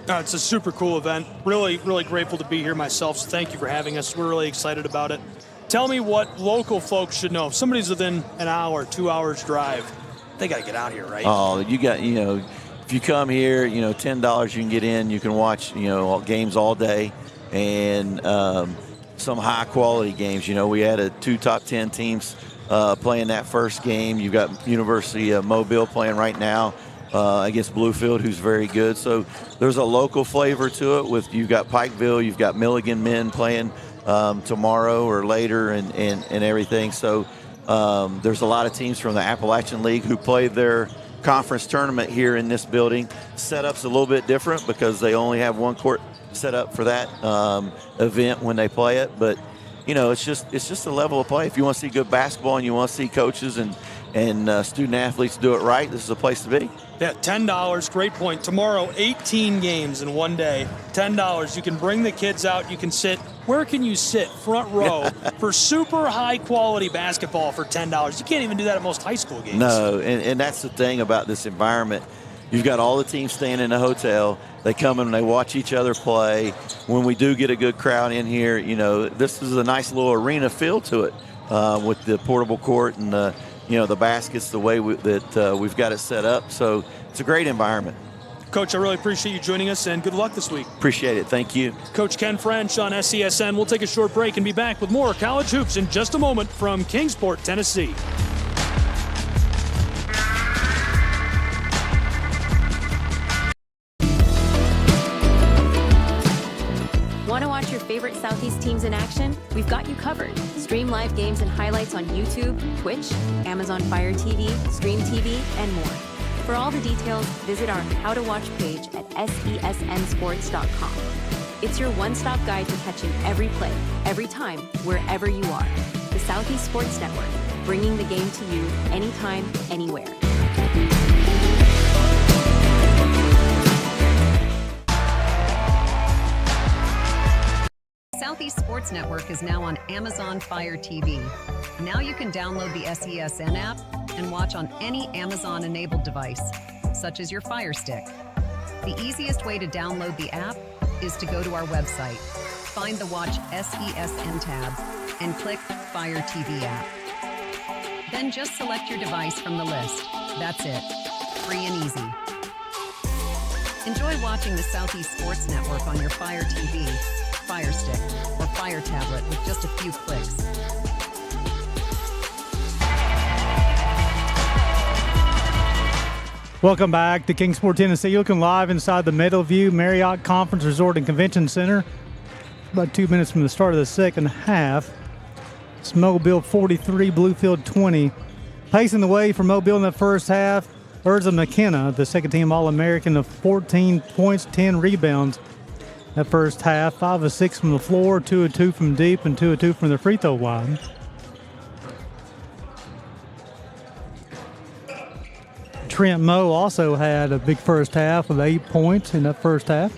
It's a super cool event. Really, really grateful to be here myself. So thank you for having us. We're really excited about it. Tell me what local folks should know. If somebody's within an hour, 2 hours drive, they got to get out here, right? Oh, you got, if you come here, $10 you can get in. You can watch, games all day, and some high quality games. We had 2 top 10 teams playing that first game. You've got University of Mobile playing right now against Bluefield, who's very good. So there's a local flavor to it. You've got Pikeville, you've got Milligan men playing tomorrow or later, and everything. So there's a lot of teams from the Appalachian League who played their conference tournament here in this building. Setup's a little bit different because they only have one court set up for that event when they play it. But it's just a level of play. If you want to see good basketball and you want to see coaches and student athletes do it right, this is a place to be. Yeah, $10. Great point. Tomorrow, 18 games in one day. $10. You can bring the kids out. You can sit. Where can you sit? Front row for super high quality basketball for $10. You can't even do that at most high school games. No, and that's the thing about this environment. You've got all the teams staying in a hotel. They come and they watch each other play. When we do get a good crowd in here, this is a nice little arena feel to it with the portable court and the baskets, the way we've got it set up. So it's a great environment. Coach, I really appreciate you joining us, and good luck this week. Appreciate it. Thank you. Coach Ken French on SESN. We'll take a short break and be back with more college hoops in just a moment from Kingsport, Tennessee. Want to watch your favorite Southeast teams in action? We've got you covered. Stream live games and highlights on YouTube, Twitch, Amazon Fire TV, Stream TV, and more. For all the details, visit our How to Watch page at SESNsports.com. It's your one-stop guide to catching every play, every time, wherever you are. The Southeast Sports Network, bringing the game to you anytime, anywhere. Southeast Sports Network is now on Amazon Fire TV. Now you can download the SESN app and watch on any Amazon-enabled device, such as your Fire Stick. The easiest way to download the app is to go to our website, find the Watch SESN tab, and click Fire TV app. Then just select your device from the list. That's it. Free and easy. Enjoy watching the Southeast Sports Network on your Fire TV, Fire Stick, or Fire tablet with just a few clicks. Welcome back to Kingsport, Tennessee. Looking live inside the Meadowview Marriott Conference Resort and Convention Center. About 2 minutes from the start of the second half. It's Mobile 43, Bluefield 20. Pacing the way for Mobile in the first half, Urza McKenna, the second-team All-American, of 14 points, 10 rebounds. That first half, 5 of 6 from the floor, 2 of 2 from deep, and 2 of 2 from the free throw line. Trent Moe also had a big first half with 8 points in that first half.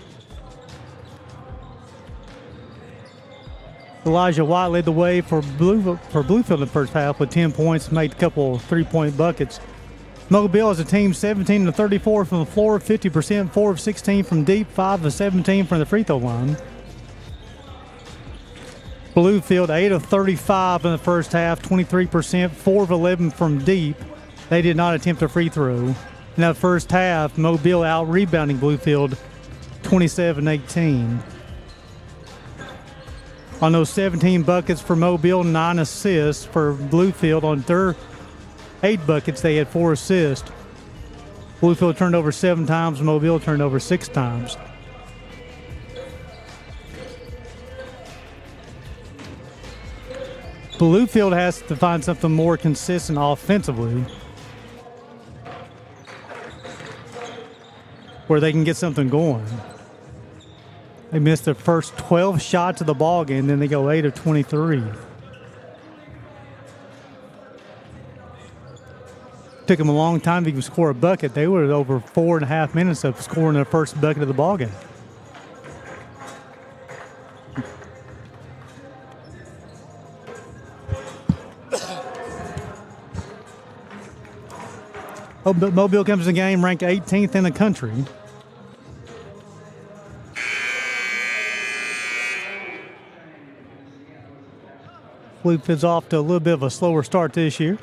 Elijah White led the way for Bluefield in the first half with 10 points, made a couple three-point buckets. Mobile as a team, 17 of 34 from the floor, 50%, 4 of 16 from deep, 5 of 17 from the free throw line. Bluefield, 8 of 35 in the first half, 23%, 4 of 11 from deep. They did not attempt a free throw. In that first half, Mobile out-rebounding Bluefield 27-18. On those 17 buckets for Mobile, 9 assists for Bluefield. On their 8 buckets, they had 4 assists. Bluefield turned over 7 times, Mobile turned over 6 times. Bluefield has to find something more consistent offensively, where they can get something going. They missed their first 12 shots of the ball game, then they go 8 of 23. Took them a long time to even score a bucket. They were over 4.5 minutes of scoring their first bucket of the ball game. Mobile comes to the game ranked 18th in the country. Bluefield's off to a little bit of a slower start this year.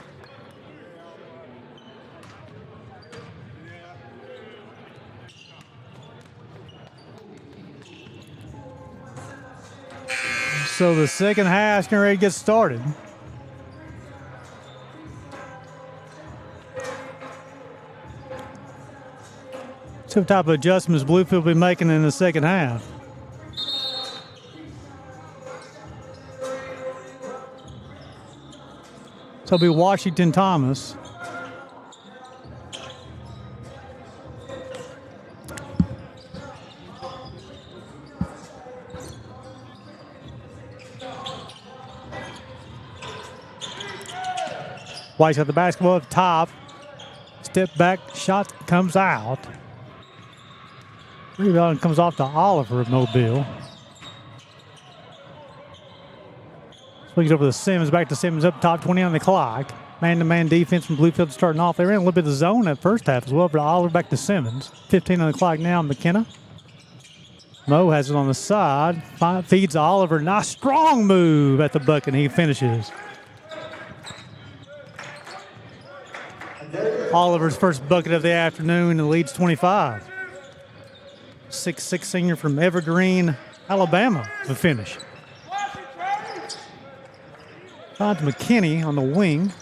So the second half's getting ready to get started. See what type of adjustments Bluefield will be making in the second half. So it'll be Washington Thomas. White's got the basketball up top. Step back, shot comes out. Rebound comes off to Oliver of Mobile. Swings over to Simmons, back to Simmons up top, 20 on the clock. Man-to-man defense from Bluefield starting off. They ran a little bit of the zone that first half as well, but Oliver back to Simmons. 15 on the clock now, McKenna. Mo has it on the side, feeds Oliver. Nice strong move at the bucket, and he finishes. Oliver's first bucket of the afternoon and leads 25. 6'6" senior from Evergreen, Alabama, to finish. Finds McKinney on the wing.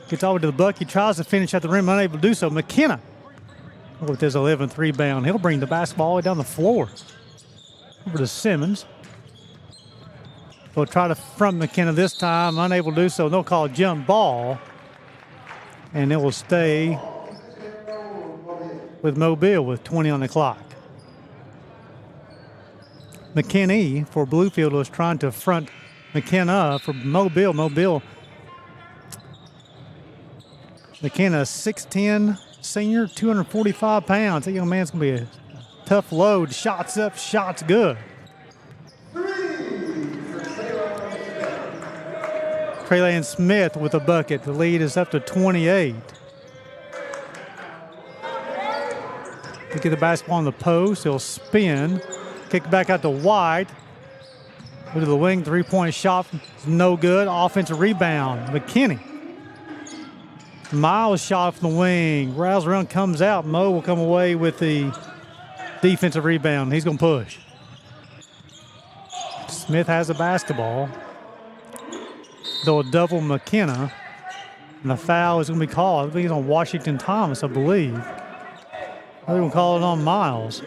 Gets over to the bucket. He tries to finish at the rim, unable to do so. McKenna with his 11th rebound. He'll bring the basketball all the way down the floor. Over to Simmons. They'll try to front McKenna this time, unable to do so. They'll call a jump ball. And it will stay with Mobile with 20 on the clock. McKinney for Bluefield was trying to front McKenna for Mobile. McKenna, 6'10", senior, 245 pounds. That young man's going to be a tough load. Shots up, shots good. Traylon Smith with a bucket. The lead is up to 28. They get the basketball on the post. He'll spin. Kick back out to White. Go to the wing. Three-point shot. No good. Offensive rebound. McKinney. Miles shot from the wing. Rouse around, comes out. Mo will come away with the defensive rebound. He's going to push. Smith has the basketball. They'll double McKenna. And the foul is going to be called. I think it's on Washington Thomas, I believe. They're going to call it on Miles.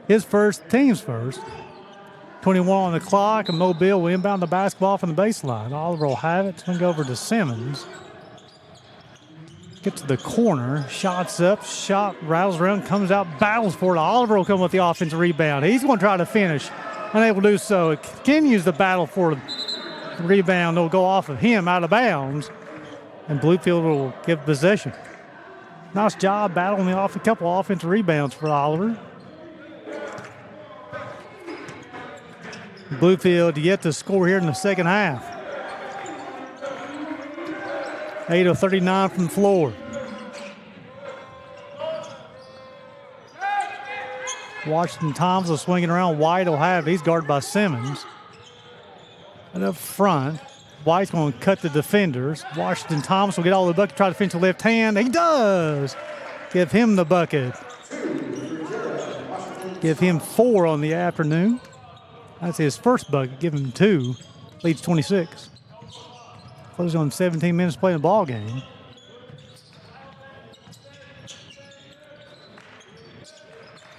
His first, team's first. 21 on the clock, and Mobile will inbound the basketball from the baseline. Oliver will have it. It's going to go over to Simmons. Get to the corner. Shots up. Shot rattles around. Comes out. Battles for it. Oliver will come with the offensive rebound. He's going to try to finish. Unable to do so. It continues the battle for the rebound. It'll go off of him out of bounds. And Bluefield will give possession. Nice job battling off a couple offensive rebounds for Oliver. Bluefield yet to score here in the second half. 8 of 39 from the floor. Washington Thomas is swinging around. White will have it. He's guarded by Simmons. And up front, White's going to cut the defenders. Washington Thomas will get all the bucket, try to finish the left hand. He does. Give him the bucket. Give him 4 on the afternoon. That's his first bucket. Give him 2. Leads 26. Close on 17 minutes playing the ball game.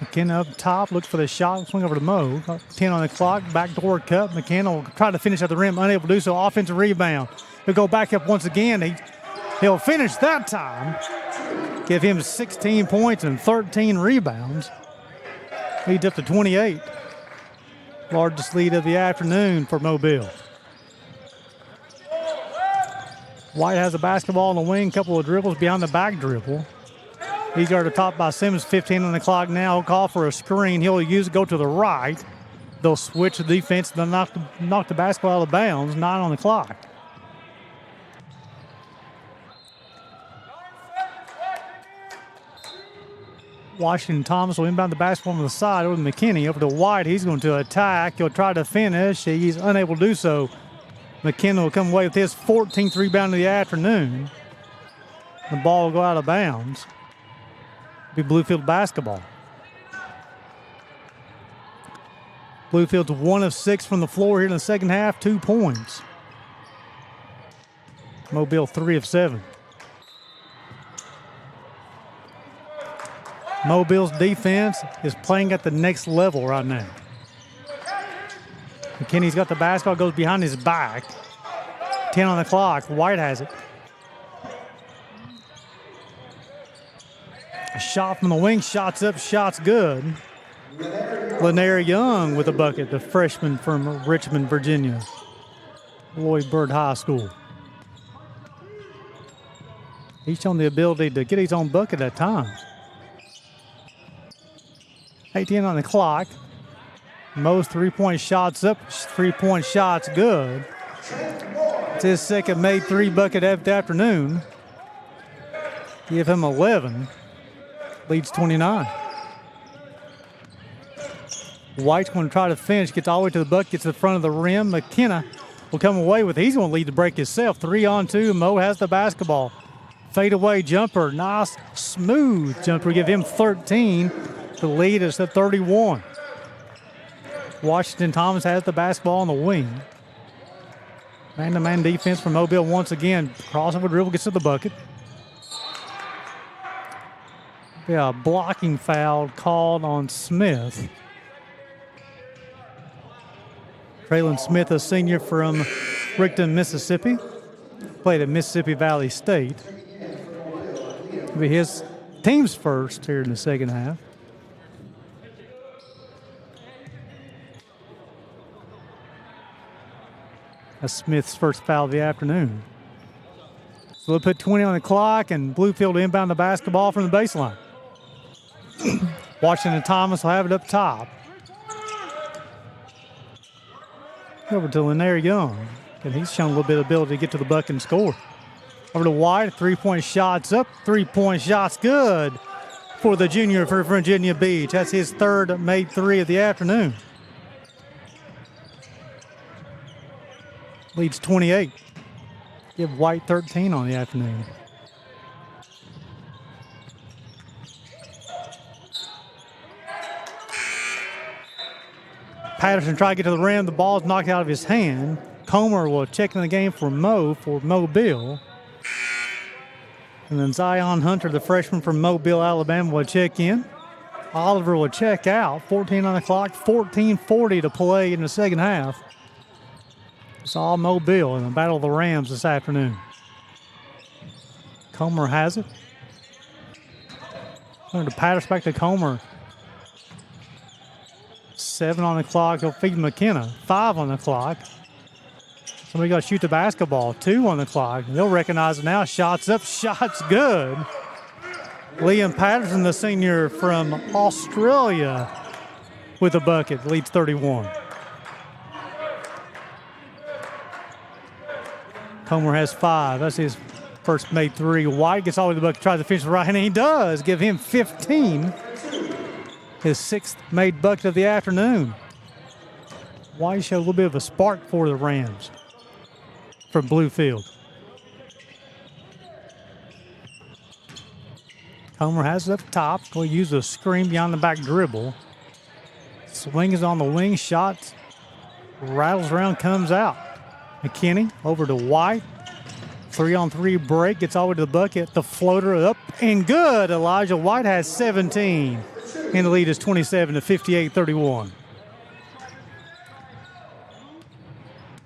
McKenna up top, looks for the shot, swing over to Mo. 10 on the clock, backdoor cut. McKenna will try to finish at the rim, unable to do so. Offensive rebound. He'll go back up once again. He'll finish that time. Give him 16 points and 13 rebounds. Leads up to 28. Largest lead of the afternoon for Mobile. White has the basketball on the wing, couple of dribbles behind the back dribble. He's guarded top by Simmons, 15 on the clock now. He'll call for a screen. He'll use it, go to the right. They'll switch the defense, they'll knock the basketball out of bounds, 9 on the clock. Washington Thomas will inbound the basketball on the side over to McKinney. Over to White. He's going to attack. He'll try to finish. He's unable to do so. McKinney will come away with his 14th rebound of the afternoon. The ball will go out of bounds. It'll be Bluefield basketball. Bluefield's 1 of 6 from the floor here in the second half, 2 points. Mobile 3 of 7. Mobile's defense is playing at the next level right now. McKinney's got the basketball, goes behind his back. 10 on the clock. White has it. A shot from the wing, shots up, shots good. Lanier Young with a bucket, the freshman from Richmond, Virginia. Lloyd Byrd High School. He's shown the ability to get his own bucket at times. 18 on the clock. Most three-point shots up, three-point shots good. It's his second made 3 bucket of the afternoon. Give him 11. Leads 29. White's going to try to finish, gets all the way to the bucket, gets to the front of the rim. McKenna will come away with it. He's going to lead the break himself. 3 on 2. Mo has the basketball. Fadeaway jumper. Nice, smooth jumper. Give him 13. The lead is at 31. Washington Thomas has the basketball on the wing. Man-to-man defense from Mobile once again. Crossover dribble, gets to the bucket. Yeah, blocking foul called on Smith. Traylon Smith, a senior from Rickton, Mississippi. Played at Mississippi Valley State. It'll be his team's first here in the second half. That's Smith's first foul of the afternoon. So they'll put 20 on the clock, and Bluefield will inbound the basketball from the baseline. Washington Thomas will have it up top. Over to Lanier Young, and he's shown a little bit of ability to get to the bucket and score. Over to White, 3-point shots up, 3-point shots good for the junior for Virginia Beach. That's his third made 3 of the afternoon. Leads 28. Give White 13 on the afternoon. Patterson tried to get to the rim. The ball's knocked out of his hand. Comer will check in the game for Mobile. And then Zion Hunter, the freshman from Mobile, Alabama, will check in. Oliver will check out. 14 on the clock, 14:40 to play in the second half. It's all Mobile in the Battle of the Rams this afternoon. Comer has it. Going to Patterson, back to Comer. 7 on the clock. He'll feed McKenna. 5 on the clock. Somebody got to shoot the basketball. 2 on the clock. They'll recognize it now. Shots up. Shots good. Liam Patterson, the senior from Australia, with a bucket. Leads 31. Comer has 5. That's his first made 3. White gets all the way to the bucket, tries to finish the right hand, and he does. Give him 15. His 6th made bucket of the afternoon. White showed a little bit of a spark for the Rams from Bluefield. Comer has it up top. Going to use a screen behind the back dribble. Swing is on the wing. Shot rattles around, comes out. McKinney over to White. 3-on-3 break. Gets all the way to the bucket. The floater up and good. Elijah White has 17. And the lead is 27 to 58-31.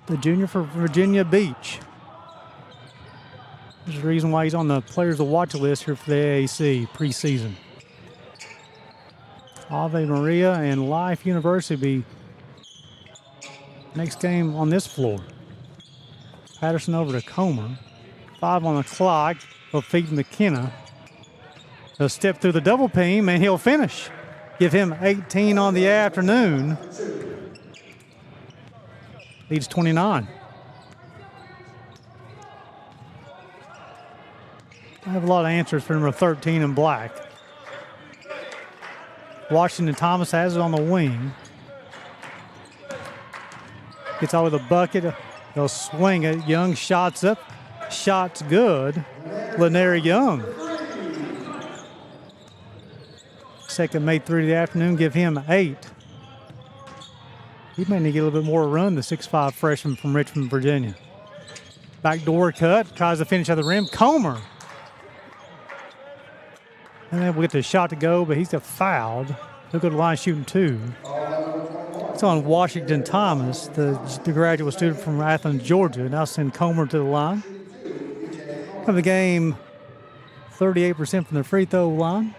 The junior for Virginia Beach. There's a reason why he's on the players to watch list here for the AAC preseason. Ave Maria and Life University be next game on this floor. Patterson over to Comer. 5 on the clock. He'll feed McKenna. He'll step through the double team and he'll finish. Give him 18 on the afternoon. Leads 29. I have a lot of answers for number 13 in black. Washington Thomas has it on the wing. Gets out with a bucket. They'll swing it. Young shots up. Shot's good. Lenary Young. Second made 3 of the afternoon. Give him 8. He may need to get a little bit more run, the 6'5 freshman from Richmond, Virginia. Backdoor cut. Tries to finish at the rim. Comer. And then we'll get the shot to go, but he's got fouled. He'll go to the line shooting 2. It's on Washington Thomas, the graduate student from Athens, Georgia. Now send Comer to the line. Of the game, 38% from the free throw line.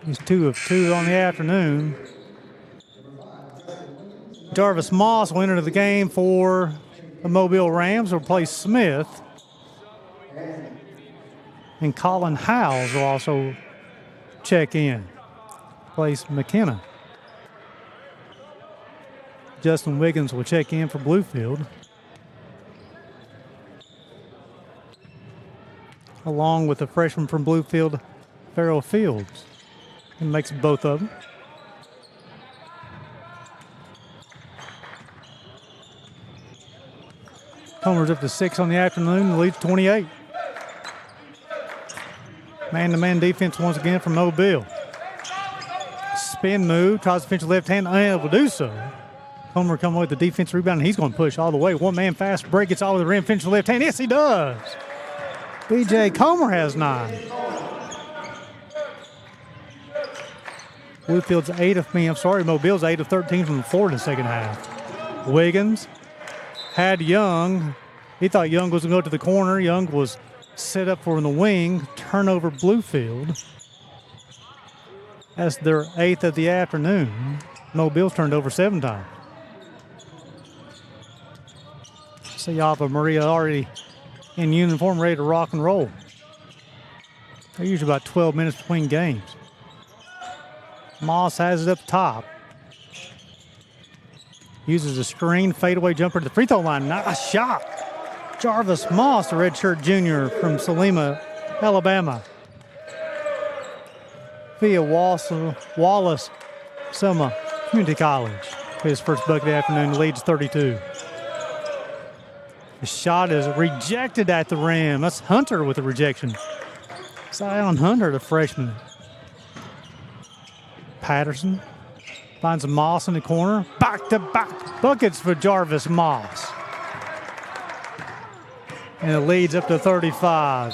He's 2 of 2 on the afternoon. Jarvis Moss will enter the game for the Mobile Rams, will replace Smith. And Colin Howes will also check in, replace McKenna. Justin Wiggins will check in for Bluefield, along with the freshman from Bluefield, Farrell Fields. He makes both of them. Comer's up to 6 on the afternoon, the lead's 28. Man-to-man defense once again from Mobile. Spin move, tries to finish left hand, unable to do so. Comer coming with the defensive rebound, and he's going to push all the way. One-man fast break, gets all over the rim, finishes left hand. Yes, he does. B.J. Comer has 9. Bluefield's Mobile's 8 of 13 from the floor in the second half. Wiggins had Young. He thought Young was going to go to the corner. Young was set up for in the wing. Turnover Bluefield. That's their 8th of the afternoon. Mobile's turned over 7 times. See Ave Maria already in uniform, ready to rock and roll. They're usually about 12 minutes between games. Moss has it up top. Uses a screen, fadeaway jumper to the free throw line. Nice shot. Jarvis Moss, a redshirt junior from Salima, Alabama. Via Wallace Selma Community College. His first bucket of the afternoon, leads 32. The shot is rejected at the rim. That's Hunter with the rejection. Zion Hunter, the freshman. Patterson finds Moss in the corner. Back-to-back buckets for Jarvis Moss. And it leads up to 35.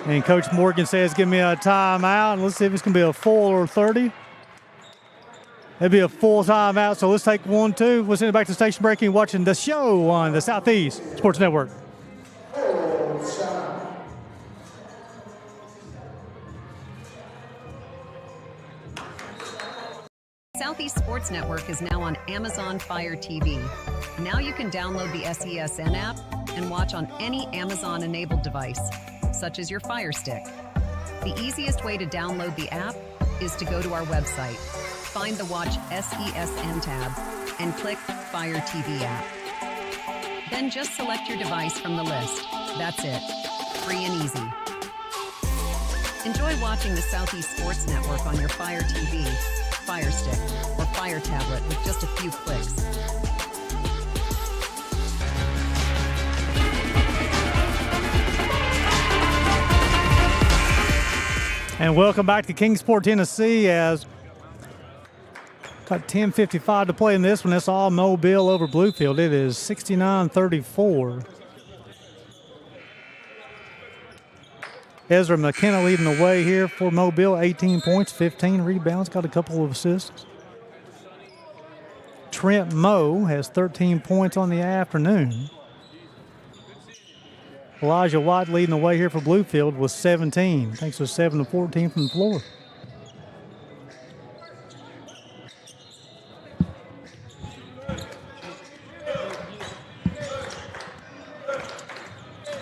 And Coach Morgan says, give me a timeout. And let's see if it's going to be a full or 30. It'll be a full timeout, so let's take 1-2. We'll send it back to station break and watching the show on the Southeast Sports Network. Southeast Sports Network is now on Amazon Fire TV. Now you can download the SESN app and watch on any Amazon-enabled device, such as your Fire Stick. The easiest way to download the app is to go to our website, find the Watch SESN tab, and click Fire TV app. Then just select your device from the list. That's it. Free and easy. Enjoy watching the Southeast Sports Network on your Fire TV, Fire Stick, or Fire tablet with just a few clicks. And welcome back to Kingsport, Tennessee, as got 10:55 to play in this one. That's all Mobile over Bluefield. It is 69-34. Ezra McKenna leading the way here for Mobile. 18 points, 15 rebounds, got a couple of assists. Trent Moe has 13 points on the afternoon. Elijah White leading the way here for Bluefield with 17. Thanks to 7 of 14 from the floor.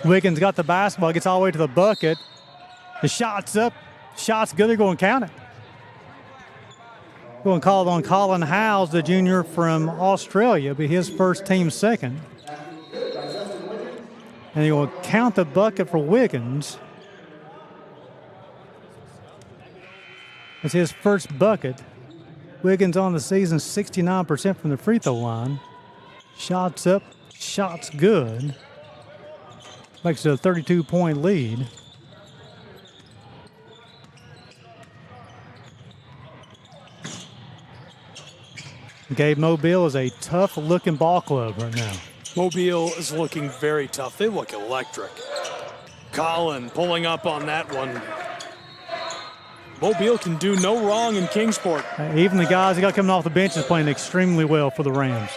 Wiggins got the basketball, gets all the way to the bucket. The shot's up. Shot's good. They're going to count it. Going to call on Colin Howes, the junior from Australia, be his first team second. And he will count the bucket for Wiggins. It's his first bucket. Wiggins on the season, 69% from the free throw line. Shots up, shots good. Makes it a 32-point lead. Gabe Mobile is a tough-looking ball club right now. Mobile is looking very tough. They look electric. Colin pulling up on that one. Mobile can do no wrong in Kingsport. Even the guys he got coming off the bench is playing extremely well for the Rams.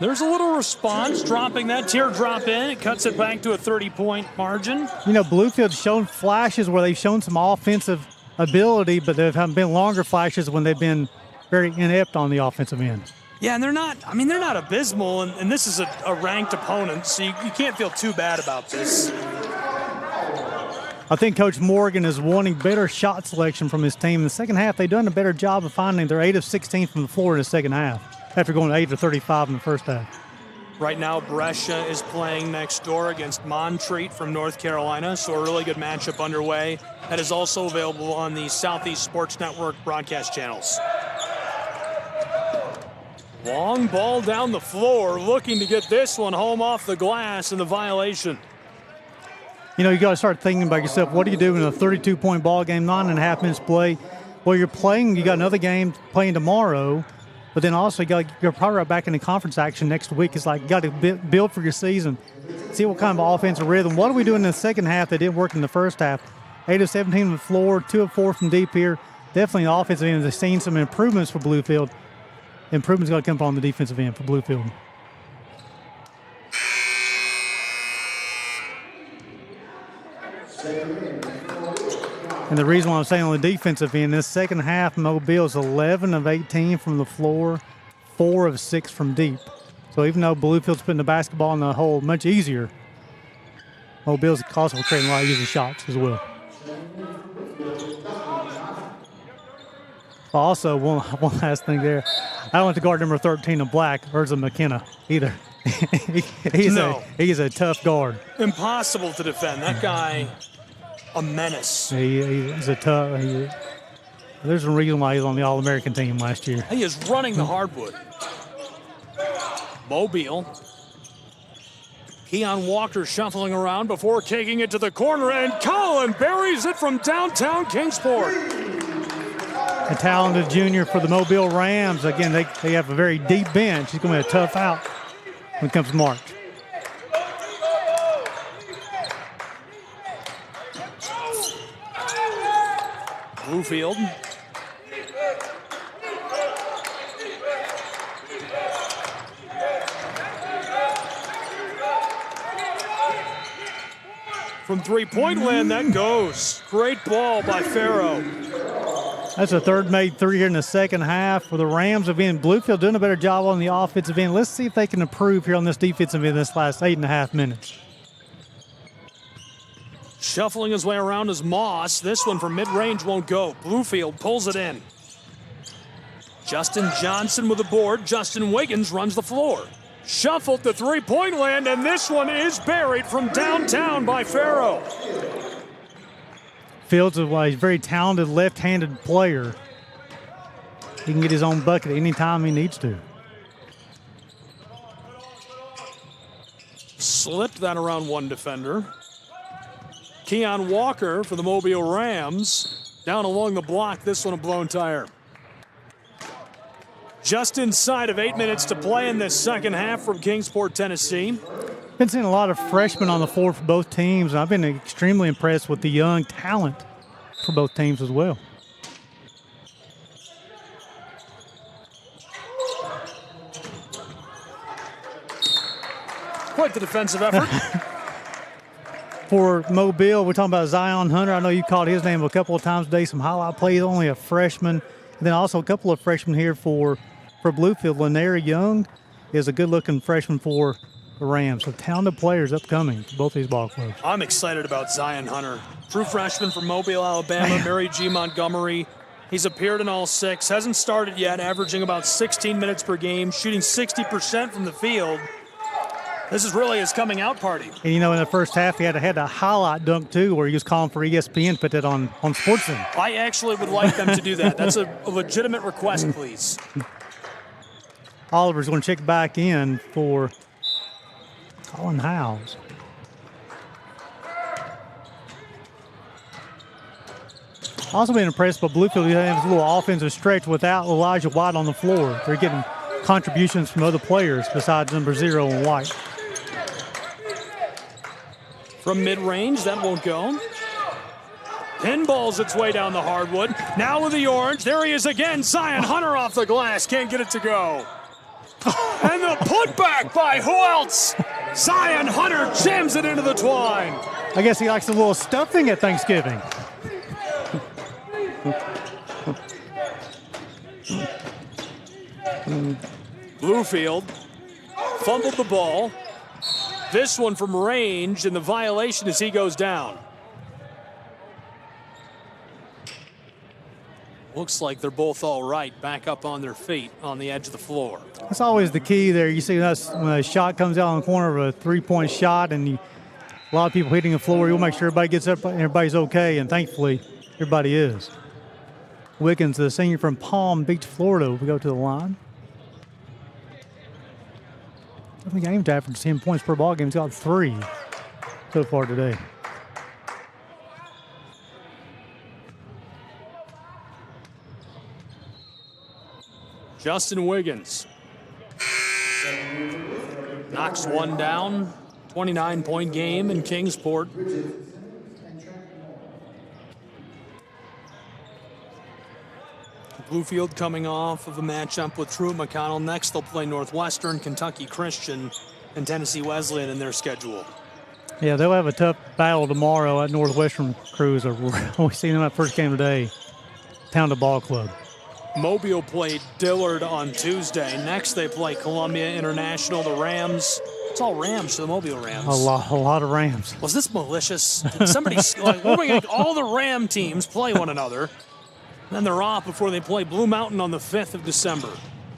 There's a little response, dropping that teardrop in. It cuts it back to a 30-point margin. You know, Bluefield's shown flashes where they've shown some offensive ability, but there have been longer flashes when they've been very inept on the offensive end. Yeah, and they're not abysmal, and this is a ranked opponent, so you can't feel too bad about this. I think Coach Morgan is wanting better shot selection from his team. In the second half, they've done a better job of finding their 8 of 16 from the floor in the second half, after going 8 of 35 in the first half. Right now, Brescia is playing next door against Montreat from North Carolina, so a really good matchup underway. That is also available on the Southeast Sports Network broadcast channels. Long ball down the floor, looking to get this one home off the glass, and the violation. You know, you got to start thinking about yourself. What do you do in a 32-point ball game, 9.5 minutes play? Well, you're playing. You got another game playing tomorrow, but then also you're probably right back in the conference action next week. It's like you got to build for your season, see what kind of offensive rhythm. What are we doing in the second half that didn't work in the first half? 8 of 17 on the floor, 2 of 4 from deep here. Definitely the offensive end has seen some improvements for Bluefield. Improvements got to come on the defensive end for Bluefield. And the reason why I'm saying on the defensive end, this second half, Mobile is 11 of 18 from the floor, 4 of 6 from deep. So even though Bluefield's putting the basketball in the hole much easier, Mobile's also creating a lot of easy shots as well. Also, one last thing there. I don't want to guard number 13 in black, Urza McKenna, either. He's a tough guard. Impossible to defend. That guy, a menace. He's a tough. There's a reason why he's on the All-American team last year. He is running the hardwood. Mobile. Keon Walker shuffling around before kicking it to the corner, and Colin buries it from downtown Kingsport. A talented junior for the Mobile Rams. Again, they have a very deep bench. He's going to be a tough out when it comes to March. Bluefield. From three-point land, that goes. Great ball by Farrow. That's a third made three here in the second half for the Rams. Again, Bluefield doing a better job on the offensive end. Let's see if they can improve here on this defensive end this last 8.5 minutes. Shuffling his way around is Moss. This one from mid-range won't go. Bluefield pulls it in. Justin Johnson with the board. Justin Wiggins runs the floor. Shuffled to three-point land, and this one is buried from downtown by Farrow. Fields is a very talented left-handed player. He can get his own bucket anytime he needs to. Slipped that around one defender. Keon Walker for the Mobile Rams. Down along the block, this one a blown tire. Just inside of 8 minutes to play in this second half from Kingsport, Tennessee. Been seeing a lot of freshmen on the floor for both teams. I've been extremely impressed with the young talent for both teams as well. Quite the defensive effort. For Mobile, we're talking about Zion Hunter. I know you called his name a couple of times today. Some highlight plays, only a freshman. And then also a couple of freshmen here for Bluefield. Laneri Young is a good-looking freshman for the Rams. So talented players upcoming for both these ball clubs. I'm excited about Zion Hunter. True freshman from Mobile, Alabama, Mary G. Montgomery. He's appeared in all 6, hasn't started yet, averaging about 16 minutes per game, shooting 60% from the field. This is really his coming out party. And, in the first half, he had a highlight dunk, too, where he was calling for ESPN to put that on SportsCenter. I actually would like them to do that. That's a legitimate request, please. Oliver's going to check back in for Colin Howes. Also been impressed by Bluefield. He has a little offensive stretch without Elijah White on the floor. They're getting contributions from other players besides number 0 and White. From mid-range, that won't go. Pinballs its way down the hardwood. Now with the orange, there he is again. Zion Hunter off the glass, can't get it to go. And the putback by who else? Zion Hunter jams it into the twine. I guess he likes a little stuffing at Thanksgiving. Bluefield fumbled the ball. This one from range, and the violation as he goes down. Looks like they're both all right, back up on their feet on the edge of the floor. That's always the key there. You see us when a shot comes out on the corner of a three-point shot, and a lot of people hitting the floor, you'll make sure everybody gets up and everybody's okay, and thankfully everybody is. Wiggins, the senior from Palm Beach, Florida, will go to the line. I think aimed to average 10 points per ball game. He's got 3 so far today. Justin Wiggins knocks one down. 29-point game in Kingsport. Bluefield coming off of a matchup with Truett McConnell. Next, they'll play Northwestern, Kentucky Christian, and Tennessee Wesleyan in their schedule. Yeah, they'll have a tough battle tomorrow at Northwestern Crews. We've seen them at first game today. Town to Ball Club. Mobile played Dillard on Tuesday. Next, they play Columbia International, the Rams. It's all Rams to the Mobile Rams. A lot of Rams. Was this malicious? Did somebody, like, we're going to make all the Ram teams play one another. Then they're off before they play Blue Mountain on the 5th of December.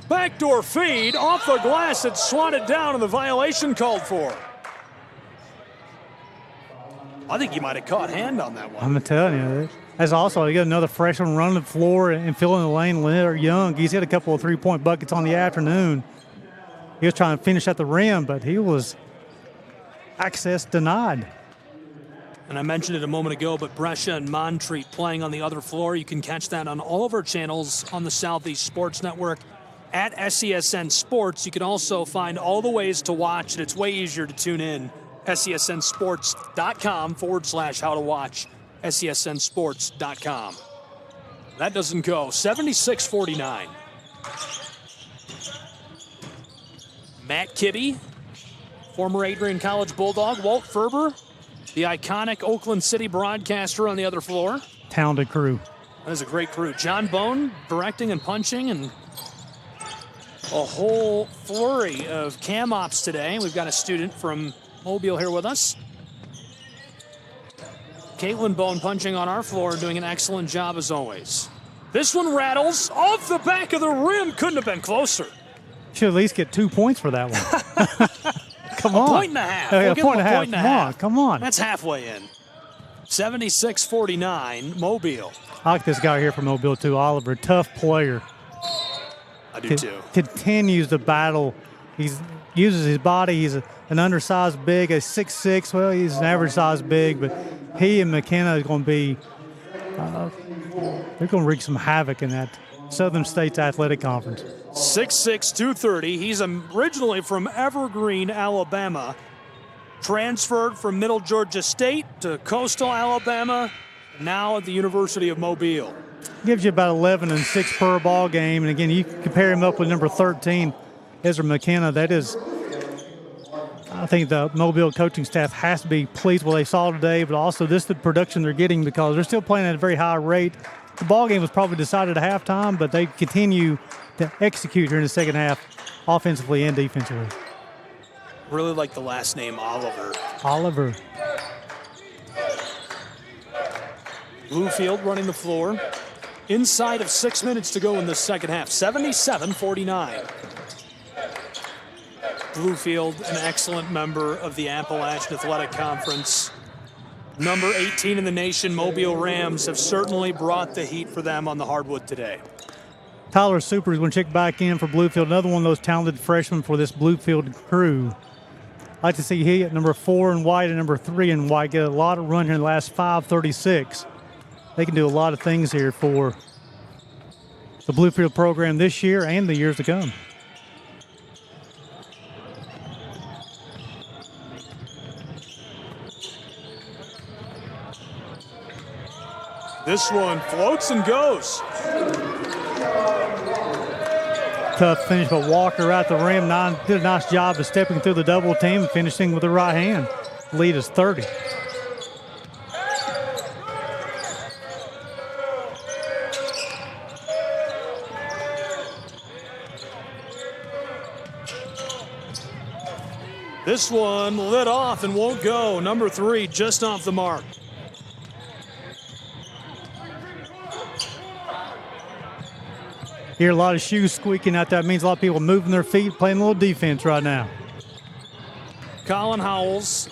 Backdoor feed off the glass. It's swatted down and the violation called for. I think you might have caught hand on that one. I'm telling you. As also, you got another freshman running the floor and filling the lane, Leonard Young. He's hit a couple of three-point buckets on the afternoon. He was trying to finish at the rim, but he was access denied. And I mentioned it a moment ago, but Brescia and Montreat playing on the other floor. You can catch that on all of our channels on the Southeast Sports Network at SESN Sports. You can also find all the ways to watch, and it's way easier to tune in. SESNsports.com/how to watch. SESNsports.com. That doesn't go. 76-49. Matt Kibbe, former Adrian College Bulldog. Walt Ferber, the iconic Oakland City broadcaster on the other floor. Talented crew. That is a great crew. John Bone directing and punching, and a whole flurry of cam ops today. We've got a student from Mobile here with us. Caitlin Bone punching on our floor, doing an excellent job as always. This one rattles off the back of the rim. Couldn't have been closer. Should at least get 2 points for that one. Come on. A point and a half. We'll give give him a point and a half. Come on. That's halfway in. 76-49, Mobile. I like this guy here from Mobile, too. Oliver, tough player. I do, too. Continues to battle. He uses his body. He's an undersized big, a 6'6". Well, he's an average size big, but he and McKenna is going to be they're going to wreak some havoc in that Southern States Athletic Conference. 6'6", 230. He's originally from Evergreen, Alabama. Transferred from Middle Georgia State to Coastal Alabama, now at the University of Mobile. Gives you about 11 and 6 per ball game. And again, you compare him up with number 13, Ezra McKenna. That is think the Mobile coaching staff has to be pleased with what they saw today, but also this is the production they're getting because they're still playing at a very high rate. The ball game was probably decided at halftime, but they continue to execute here in the second half, offensively and defensively. Really like the last name, Oliver. Oliver. Bluefield running the floor. Inside of 6 minutes to go in the second half, 77-49. Bluefield, an excellent member of the Appalachian Athletic Conference. Number 18 in the nation, Mobile Rams, have certainly brought the heat for them on the hardwood today. Tyler Super is going to check back in for Bluefield, another one of those talented freshmen for this Bluefield crew. I'd like to see he at number 4 in white and number 3 in white get a lot of run here in the last 5:36. They can do a lot of things here for the Bluefield program this year and the years to come. This one floats and goes. Tough finish, but Walker at the rim did a nice job of stepping through the double team and finishing with the right hand. Lead is 30. This one lit off and won't go. Number 3 just off the mark. Hear a lot of shoes squeaking out there. That means a lot of people moving their feet, playing a little defense right now. Colin Howells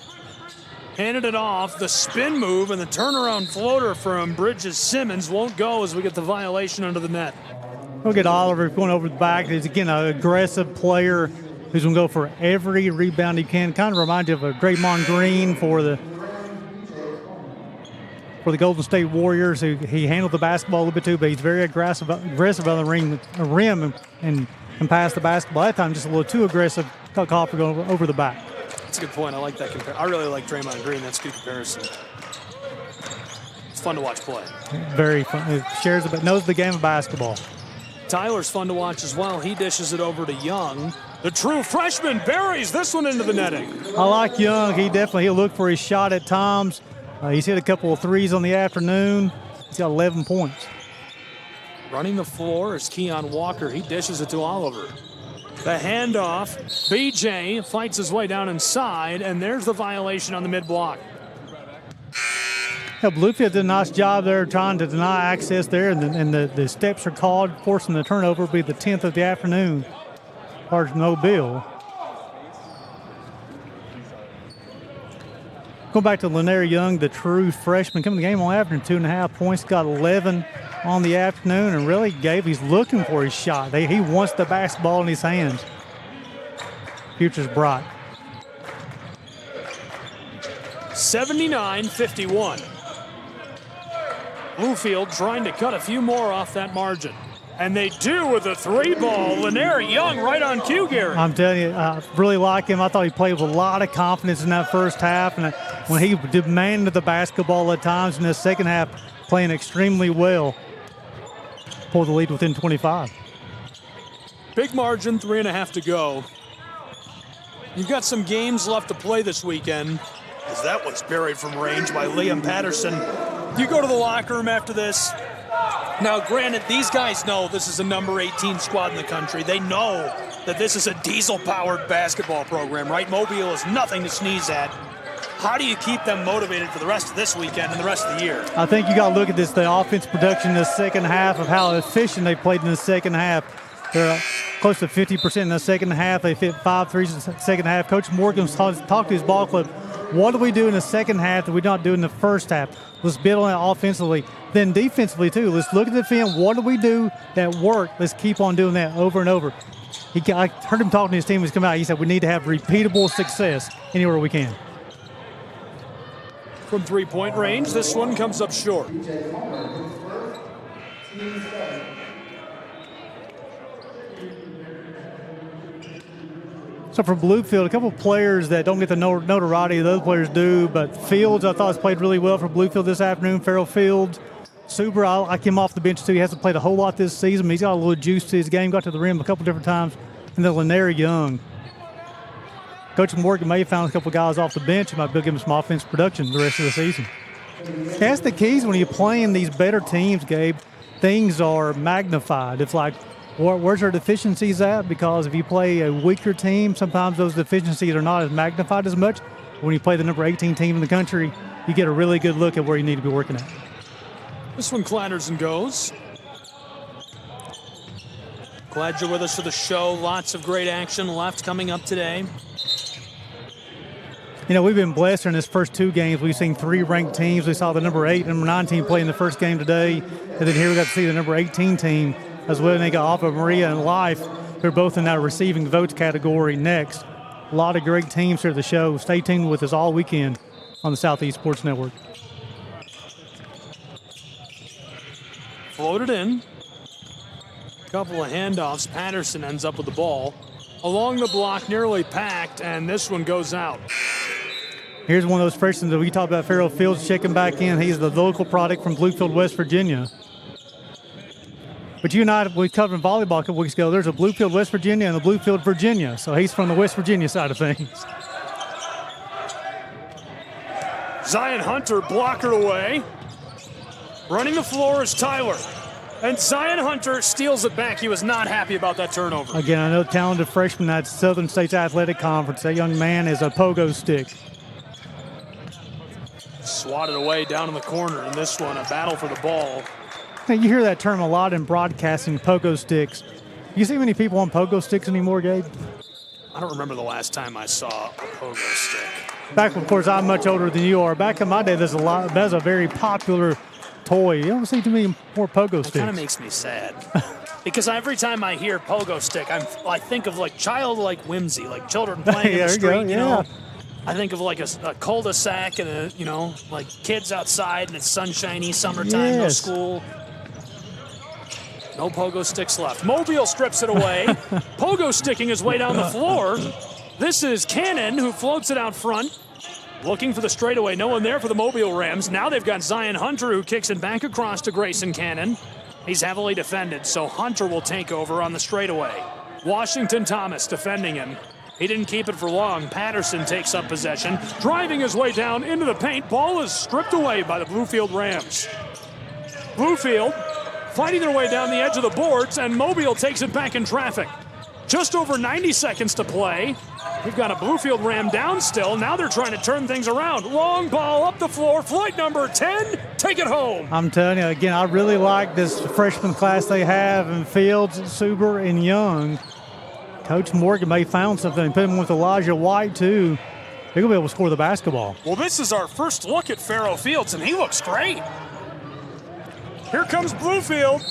handed it off. The spin move and the turnaround floater from Bridges Simmons won't go as we get the violation under the net. We'll get Oliver going over the back. He's, again, an aggressive player who's going to go for every rebound he can. Kind of reminds you of a Draymond Green for the Golden State Warriors. He handled the basketball a little bit too, but he's very aggressive on the rim and can pass the basketball. That time just a little too aggressive. Cut Copper going over the back. That's a good point. I like that comparison. I really like Draymond Green. That's a good comparison. It's fun to watch play. Very fun. Knows the game of basketball. Tyler's fun to watch as well. He dishes it over to Young. The true freshman buries this one into the netting. I like Young. He'll look for his shot at times. He's hit a couple of threes on the afternoon. He's got 11 points. Running the floor is Keon Walker. He dishes it to Oliver. The handoff. BJ fights his way down inside, and there's the violation on the mid-block. Yeah, Bluefield did a nice job there trying to deny access there, and the steps are called, forcing the turnover. Will be the 10th of the afternoon. Hard Mobile. Going back to Lanier Young, the true freshman, coming to the game on average 2.5 points, got 11 on the afternoon, and really he's looking for his shot. He wants the basketball in his hands. Future's bright. 79-51. Bluefield trying to cut a few more off that margin. And they do with a 3-ball. Lanier Young right on cue, Gary. I'm telling you, I really like him. I thought he played with a lot of confidence in that first half. And when he demanded the basketball at times in the second half, playing extremely well, pulled the lead within 25. Big margin, 3.5 to go. You've got some games left to play this weekend. As that one's buried from range by Liam Patterson. You go to the locker room after this. Now, granted, these guys know this is a number 18 squad in the country. They know that this is a diesel-powered basketball program, right? Mobile is nothing to sneeze at. How do you keep them motivated for the rest of this weekend and the rest of the year? I think you got to look at the offense production in the second half of how efficient they played in the second half. They're close to 50% in the second half. They hit 5 threes in the second half. Coach Morgan's talked to his ball club. What do we do in the second half that we not do in the first half? Let's build on it offensively. Then defensively, too. Let's look at the film. What do we do that worked? Let's keep on doing that over and over. I heard him talking to his team when he came out. He said we need to have repeatable success anywhere we can. From three-point range, this one comes up short. So for Bluefield, a couple of players that don't get the notoriety the other players do, but Fields, I thought, has played really well for Bluefield this afternoon. Farrell Fields. Suber, I like him off the bench, too. He hasn't played a whole lot this season, but he's got a little juice to his game. Got to the rim a couple different times. And then Lanier Young. Coach Morgan may have found a couple guys off the bench who might be able to give him some offense production the rest of the season. That's the keys when you're playing these better teams, Gabe. Things are magnified. It's like, where's our deficiencies at? Because if you play a weaker team, sometimes those deficiencies are not as magnified as much. When you play the number 18 team in the country, you get a really good look at where you need to be working at. This one clatters and goes. Glad you're with us for the show. Lots of great action left coming up today. You know, we've been blessed in this first 2 games. We've seen 3 ranked teams. We saw the number 8 and number 9 team play in the first game today. And then here we got to see the number 18 team as well. And they got off of Maria and Life. They're both in that receiving votes category next. A lot of great teams here at the show. Stay tuned with us all weekend on the Southeast Sports Network. Floated in. Couple of handoffs. Patterson ends up with the ball. Along the block, nearly packed, and this one goes out. Here's one of those freshmen that we talked about, Farrell Fields checking back in. He's the local product from Bluefield, West Virginia. But you and I, we covered in volleyball a couple weeks ago, there's a Bluefield, West Virginia and a Bluefield, Virginia. So he's from the West Virginia side of things. Zion Hunter blockered away. Running the floor is Tyler. And Zion Hunter steals it back. He was not happy about that turnover. Again, I know talented freshman at Southern States Athletic Conference. That young man is a pogo stick. Swatted away down in the corner. And this one, a battle for the ball. Now, you hear that term a lot in broadcasting, pogo sticks. You see many people on pogo sticks anymore, Gabe? I don't remember the last time I saw a pogo stick. Back, of course, I'm much older than you are. Back in my day, that's a very popular toy. You don't see too many more pogo sticks. It kind of makes me sad. Because every time I hear pogo stick, I think of like childlike whimsy, like children playing in the street, you know. I think of like a cul-de-sac and like kids outside and it's sunshiny, summertime, no school. No pogo sticks left. Mobile strips it away. Pogo sticking his way down the floor. This is Cannon who floats it out front. Looking for the straightaway. No one there for the Mobile Rams. Now they've got Zion Hunter who kicks it back across to Grayson Cannon. He's heavily defended, so Hunter will take over on the straightaway. Washington Thomas defending him. He didn't keep it for long. Patterson takes up possession, driving his way down into the paint. Ball is stripped away by the Bluefield Rams. Bluefield fighting their way down the edge of the boards, and Mobile takes it back in traffic. Just over 90 seconds to play. We've got a Bluefield Ram down still. Now they're trying to turn things around. Long ball up the floor. Flight number 10. Take it home. I'm telling you, again, I really like this freshman class they have in Fields, Suber, and Young. Coach Morgan may have found something and put him with Elijah White, too. They're going to be able to score the basketball. Well, this is our first look at Farrell Fields, and he looks great. Here comes Bluefield.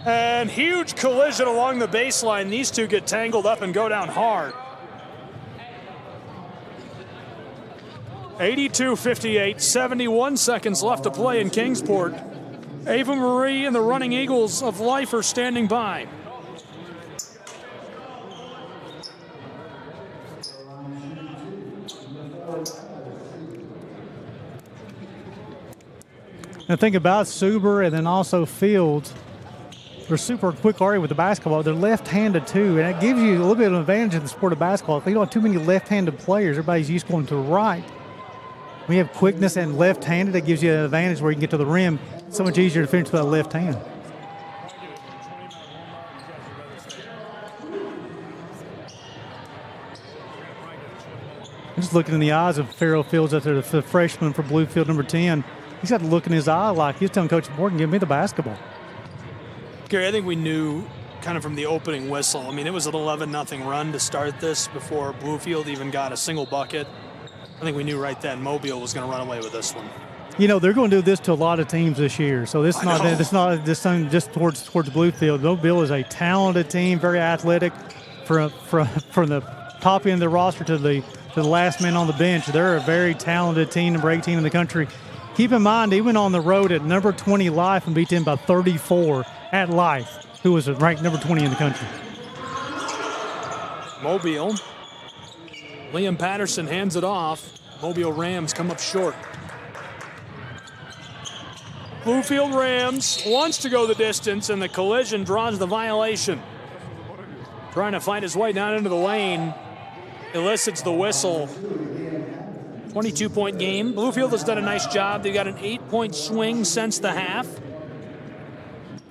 And huge collision along the baseline. These two get tangled up and go down hard. 82-58, 71 seconds left to play in Kingsport. Ava Marie and the Running Eagles of Life are standing by. Now think about Suber and then also Fields. They're super quick already with the basketball. They're left-handed too, and that gives you a little bit of an advantage in the sport of basketball. If you don't have too many left-handed players, everybody's used to going to the right. When you have quickness and left-handed, that gives you an advantage where you can get to the rim. It's so much easier to finish with that left hand. I'm just looking in the eyes of Farrell Fields out there, the freshman for Bluefield, number 10. He's got a look in his eye like he's telling Coach Morgan, give me the basketball. Gary, I think we knew kind of from the opening whistle. I mean, it was an 11-0 run to start this before Bluefield even got a single bucket. I think we knew right then Mobile was going to run away with this one. You know, they're going to do this to a lot of teams this year. So this is not just towards Bluefield. Mobile is a talented team, very athletic. From the top end of the roster to the last man on the bench, they're a very talented team, number 18 in the country. Keep in mind, he went on the road at number 20 Life and beat them by 34 at Life, who was ranked number 20 in the country. Mobile. Liam Patterson hands it off. Mobile Rams come up short. Bluefield Rams wants to go the distance, and the collision draws the violation. Trying to find his way down into the lane. elicits the whistle. 22-point game. Bluefield has done a nice job. They've got an 8-point swing since the half.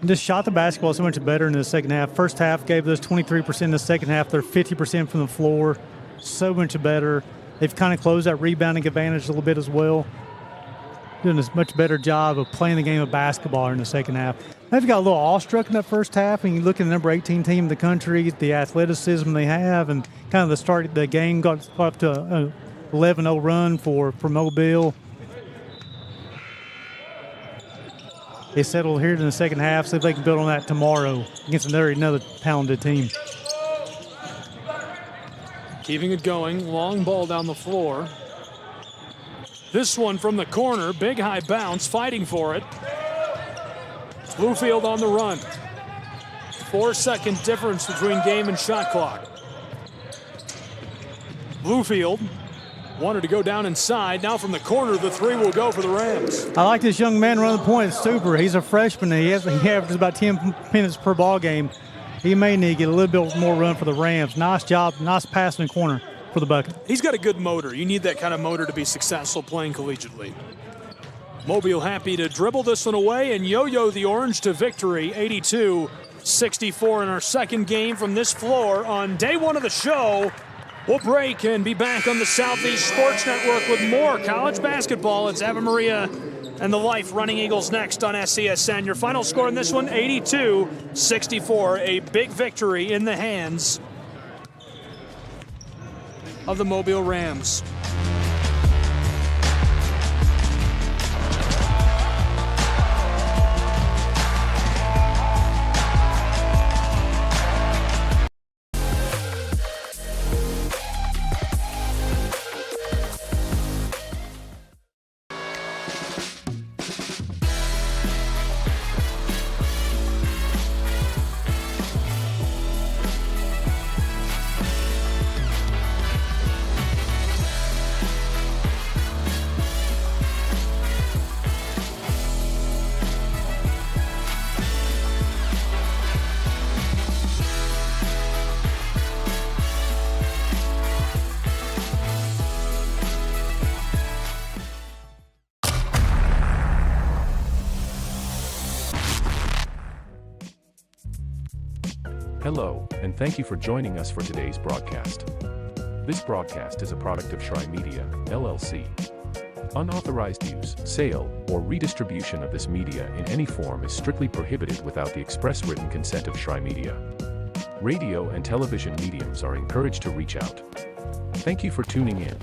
Just shot the basketball so much better in the second half. First half gave us 23%. In the second half, they're 50% from the floor. So much better. They've kind of closed that rebounding advantage a little bit as well. Doing a much better job of playing the game of basketball in the second half. They've got a little awestruck in that first half. And you look at the number 18 team in the country, the athleticism they have, and kind of the start of the game got up to a 11-0 run for Mobile. They settled here in the second half, see if they can build on that tomorrow against another talented team. Keeping it going, long ball down the floor. This one from the corner, big high bounce, fighting for it. Bluefield on the run. 4-second difference between game and shot clock. Bluefield wanted to go down inside. Now from the corner, the three will go for the Rams. I like this young man running the point. It's super. He's a freshman. He averages about 10 minutes per ball game. He may need to get a little bit more run for the Rams. Nice job. Nice pass in the corner for the bucket. He's got a good motor. You need that kind of motor to be successful playing collegiately. Mobile happy to dribble this one away and yo-yo the Orange to victory, 82-64 in our second game from this floor on day one of the show. We'll break and be back on the Southeast Sports Network with more college basketball. It's Ave Maria and the Life Running Eagles next on SCSN. Your final score in this one, 82-64, a big victory in the hands of the Mobile Rams. Hello, and thank you for joining us for today's broadcast. This broadcast is a product of Shrine Media, LLC. Unauthorized use, sale, or redistribution of this media in any form is strictly prohibited without the express written consent of Shrine Media. Radio and television mediums are encouraged to reach out. Thank you for tuning in.